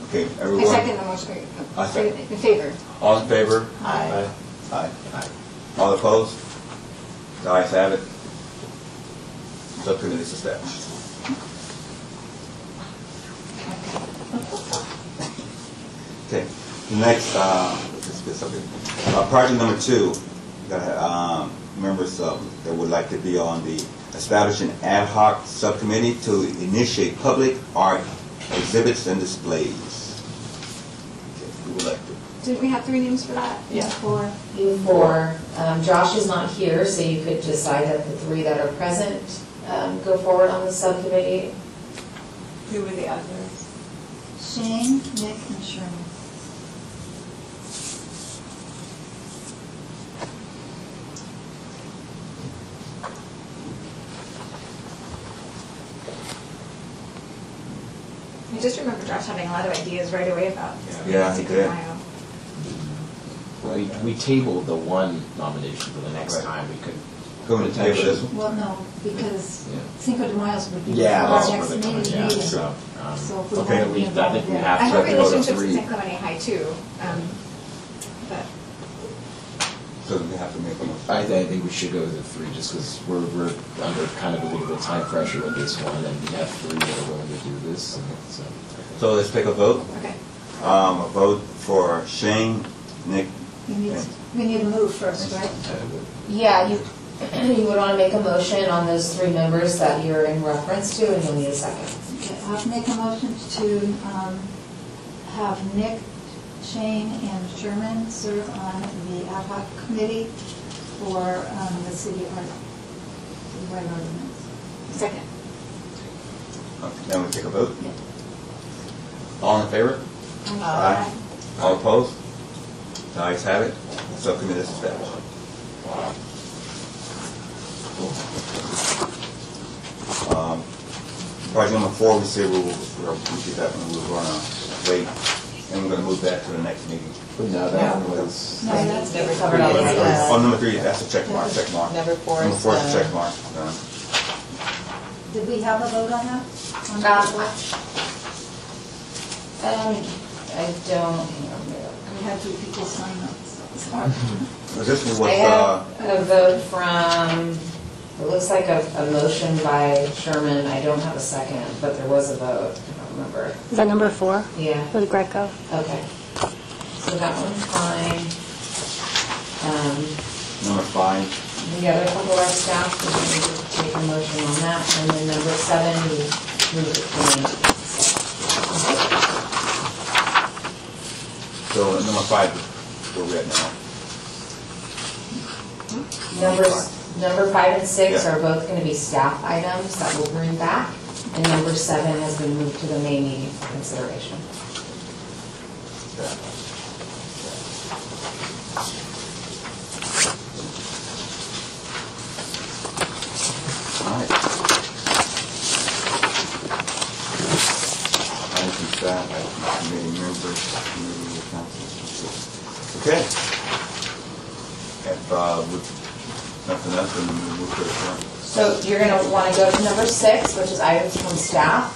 Okay, I everyone. second the motion. I second. In favor. All in favor? Aye. Aye. All opposed? The ayes have it. Subcommittee is established. Okay, the next, let's get something. Project number 2, got members that would like to be on the establish an ad hoc subcommittee to initiate public art exhibits and displays. Okay, who would like to? Did we have 3 names for that? Yeah. 4. You four. Josh is not here, so you could decide that the 3 that are present go forward on the subcommittee. Who were the others? Shane, Nick, and Sherman. I just remember Josh having a lot of ideas right away about. Yeah, he did. We tabled the one nomination for the next Right. time. We could. Go to the table this one. Well, no, because Yeah. Cinco de Mayo's would be Yeah, our that's next where they're meeting. coming. Yeah, so. So if we Okay, want to be I think involved we there. have I to have go to relationships 3. with San Clemente High too, but So we have to make a motion. I think we should go with the 3 just because we're under kind of a little bit of time pressure with this one, and we have 3 that are willing to do this. And so. So let's take a vote. okay. A vote for Shane, Nick, We need to move first, right? Yeah, you would want to make a motion on those 3 members that you're in reference to, and you'll need a second. Okay, I'll make a motion to have Nick, Shane, and Sherman serve on the ad hoc committee for the city right ordinance. Second. Now we take a vote. All in favor? Aye. All opposed? The ayes have it. Subcommittee is established. Project number 4, we said we'll get that one. We're going to wait, and we're going to move that to the next meeting. No, that one was. No, that's Never covered all Number of 3, that. oh, number 3, that's a check mark, check mark. Number 4 Number is 4 is a the- check mark. Done. Did we have a vote on that? On Um, the vote? I don't remember. We had 2 people sign up, so it's hard. This was I have a vote from, it looks like a motion by Sherman. I don't have a second, but there was a vote. I don't remember. Is that number 4 Yeah, for the Greco? okay. So that one's fine. number 5. The other couple are staff, so we need to take a motion on that. And then number 7, we move it to me. So number 5 is where we're at now. Number 5 and 6 Yeah. are both going to be staff items that we'll bring back. And number 7 has been moved to the May meeting for consideration. All right. Item staff, item committee members, committee council. Okay. If with nothing else, then we move to the front. So you're going to want to go to number 6, which is items from staff.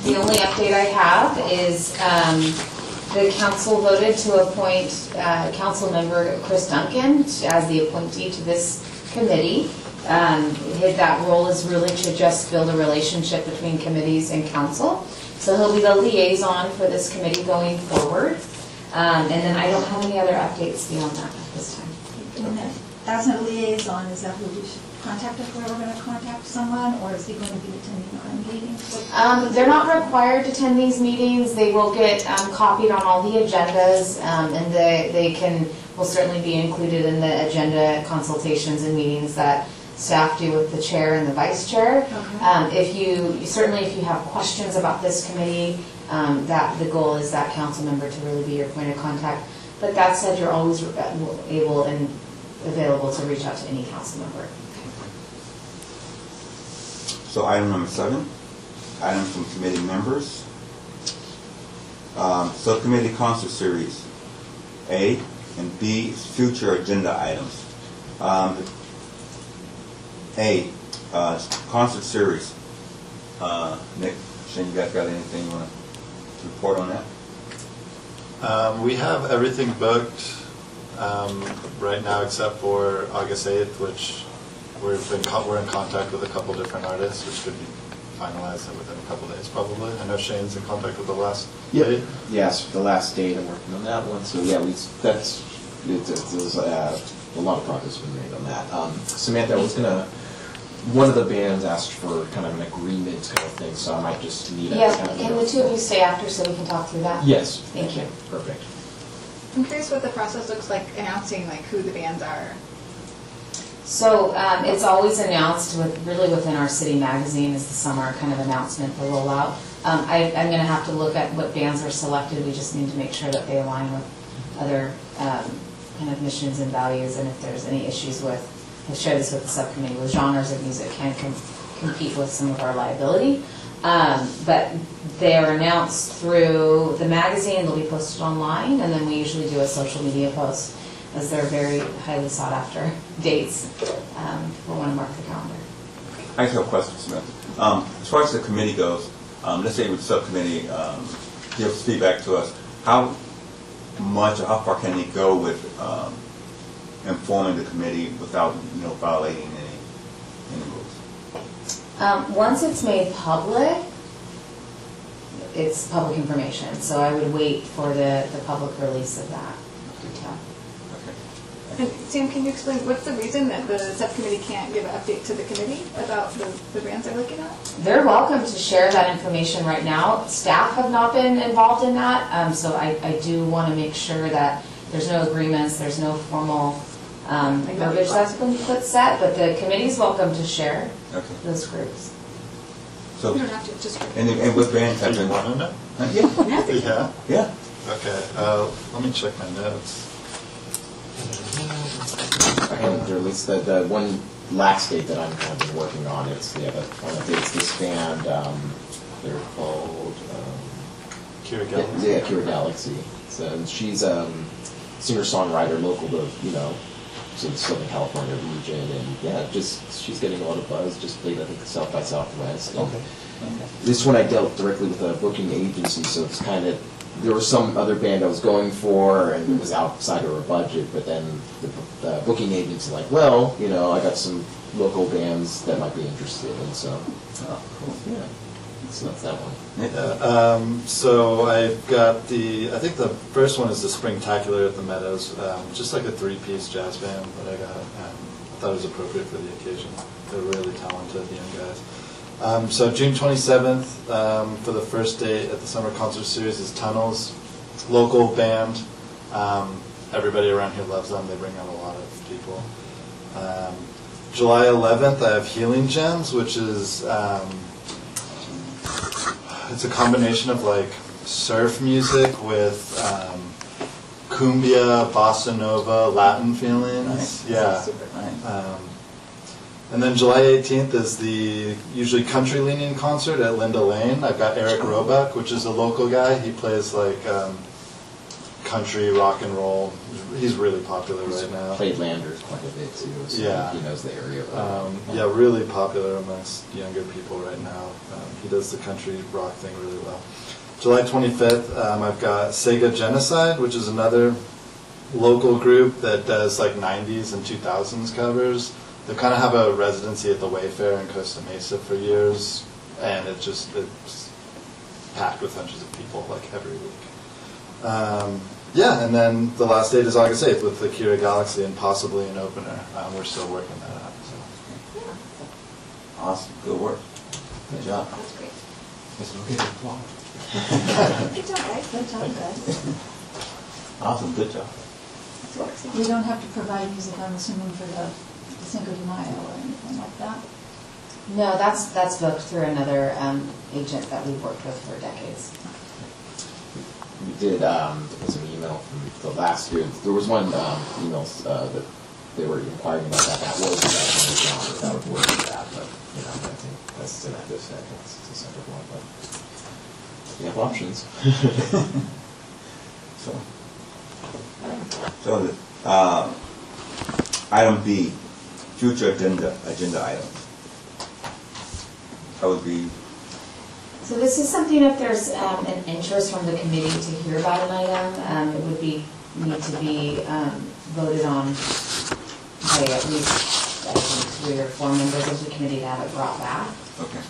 The only update I have is the council voted to appoint council member Chris Duncan as the appointee to this committee. That role is really to just build a relationship between committees and council. So he'll be the liaison for this committee going forward. And then I don't have any other updates beyond that at this time. And then, as a liaison, is that who we should contact if we're ever going to contact someone, or is he going to be attending our meetings? They're not required to attend these meetings. They will get copied on all the agendas, and they will certainly be included in the agenda consultations and meetings that staff do with the chair and the vice chair. Okay. If you have questions about this committee, that the goal is that council member to really be your point of contact. But that said, you're always able and available to reach out to any council member. So item number 7, items from committee members. Subcommittee concert series, A, and B, future agenda items. A, concert series. Nick, Shane, you guys got anything you want to report on that? We have everything booked right now except for August 8th, which we're in contact with a couple different artists, which could be finalized within a couple days probably. I know Shane's in contact with the last date. Yes, the last date I'm working on that one. So yeah, there's a lot of progress been made on that. Samantha was one of the bands asked for kind of an agreement kind of thing, so I might just need a Yeah, kind of. can the two of you stay after so we can talk through that? Yes. Thank you. Perfect. I'm curious what the process looks like announcing like who the bands are. So it's always announced really within our city magazine is the summer kind of announcement, the rollout. I'm going to have to look at what bands are selected. We just need to make sure that they align with other kind of missions and values, and if there's any issues with, I'll share this with the subcommittee, with genres of music can compete with some of our liability. But they are announced through the magazine, they'll be posted online, and then we usually do a social media post as they're very highly sought after dates. We'll want to mark the calendar. I just have a question, Samantha. As far as the committee goes, let's say with the subcommittee gives feedback to us, how much or how far can they go with informing the committee without violating any rules? Once it's made public, it's public information, so I would wait for the public release of that detail. Okay. And Sam, can you explain, what's the reason that the subcommittee can't give an update to the committee about the bands they're looking at? They're welcome to share that information right now. Staff have not been involved in that, so I do want to make sure that there's no agreements, there's no formal verbiage that's been put set, but the committee's welcome to share Okay. those groups. So, You don't have to, just. and what bands have Do you been? want to know? Yeah, Yeah. yeah. Okay. Let me check my notes. Or at least the one last date that I'm kind of been working on, it's, it's this band, they're called, Kira Gallagher. yeah, Kira Galaxy. So, and she's singer-songwriter local to, to the Southern California region, and yeah, just, she's getting a lot of buzz, just played, I think, South by Southwest. And Okay. this one I dealt directly with a booking agency, so it's kind of, there was some other band I was going for, and it was outside of our budget, but then the booking agent's like, well, I got some local bands that might be interested, and so, Oh, cool. yeah, so that's that one. So I've got I think the first one is the Springtacular at the Meadows, just like a 3-piece jazz band that I got. I thought it was appropriate for the occasion. They're really talented young guys. So June 27th, for the first date at the Summer Concert Series is Tunnels, local band. Everybody around here loves them. They bring out a lot of people. July 11th, I have Healing Gems, which is it's a combination of like surf music with cumbia, bossa nova, Latin feelings. Nice. Yeah. Nice. And then July 18th is the usually country-leaning concert at Linda Lane. I've got Eric Roebuck, which is a local guy. He plays like country, rock and roll. He's really popular right now. Played Landers quite a bit too, so Yeah. he knows the area. Yeah, really popular amongst younger people right now. He does the country rock thing really well. July 25th, I've got Sega Genocide, which is another local group that does like 90s and 2000s covers. They kind of have a residency at the Wayfair in Costa Mesa for years, and it's packed with hundreds of people like every week. Yeah, and then the last date is August 8th with the Kira Galaxy and possibly an opener. We're still working that out. So. Awesome. Good work. Good job. That's great. Yes, we'll give you applause. Good job, guys. Good job, guys. Awesome. Good job. We don't have to provide music, I'm assuming, for the Cinco de Mayo or anything like that? No, that's booked through another agent that we've worked with for decades. We did, there was an email from the last year, there was one email that they were inquiring about that was that would work with that, but, I think that's an active second, it's a separate one, but we have options. So, item B, future agenda items. That would be, So this is something, if there's an interest from the committee to hear about an item, it would need to be voted on by at least, I think, 3 or 4 members of the committee to have it brought back. okay.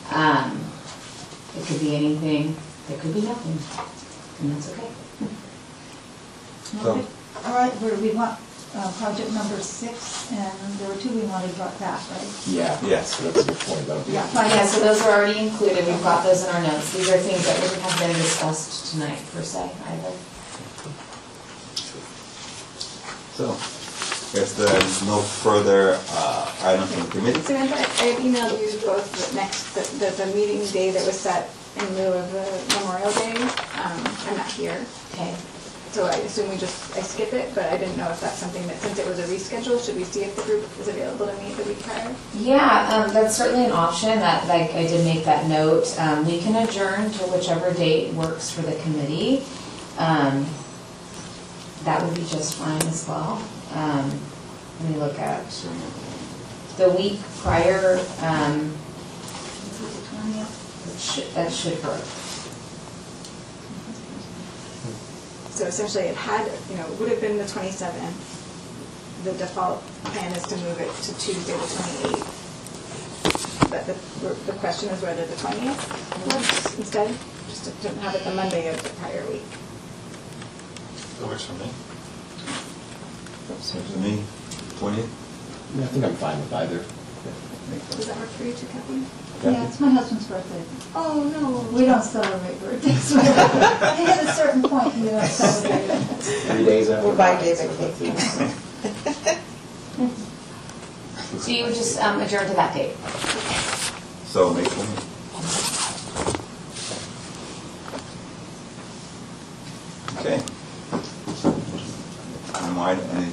It could be anything, it could be nothing, and that's okay. So- All right, we want project number 6, and there were 2 we wanted brought back, right? Yeah, Yes. so that's a good point, that would be. Yeah. Yeah, so those are already included, we've got those in our notes. These are things that wouldn't have been discussed tonight, per se, either. So, if there's no further items from the committee, Samantha, I have emailed you both the meeting day that was set in lieu of the Memorial Day. I'm not here, Okay. so I assume I skip it, but I didn't know if that's something that, since it was a reschedule, should we see if the group is available to meet the week prior? Yeah, that's certainly an option, that, like, I did make that note. We can adjourn to whichever date works for the committee. That would be just fine as well. Let me look at the week prior, that should work. So essentially, it would have been the 27th. The default plan is to move it to Tuesday, the 28th. But the question is whether the 20th works instead, just to have it the Monday of the prior week. That works for me. seems to me, 20th? Yeah, I think I'm fine with either. Does that work for you too, Kathleen? Yeah, it's my husband's birthday. Oh, no. We don't celebrate birthdays. At a certain point, we don't celebrate it. 3 days after. We'll buy David cake. So you would just adjourn to that date? So May 20th. Okay. Anything?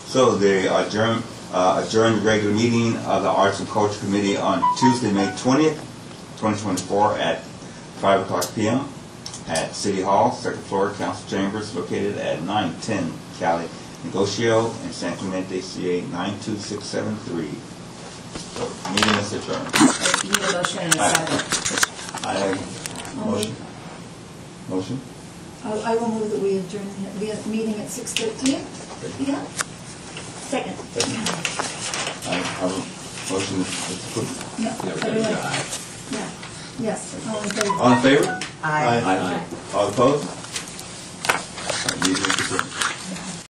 So the adjourned regular meeting of the Arts and Culture Committee on Tuesday, May 20th, 2024 at 5 o'clock p.m. at City Hall, second floor, council chambers located at 910 Cali Negocio in San Clemente, CA 92673. So meeting is adjourned. You need a motion and a second. Motion? I will move that we adjourn the meeting at 6:13. Yeah. Second. I have a motion to approve. Yeah. Everybody, aye. Yeah. Yes. All in favor? All in favor? Aye. Aye. All opposed? Meeting is adjourned.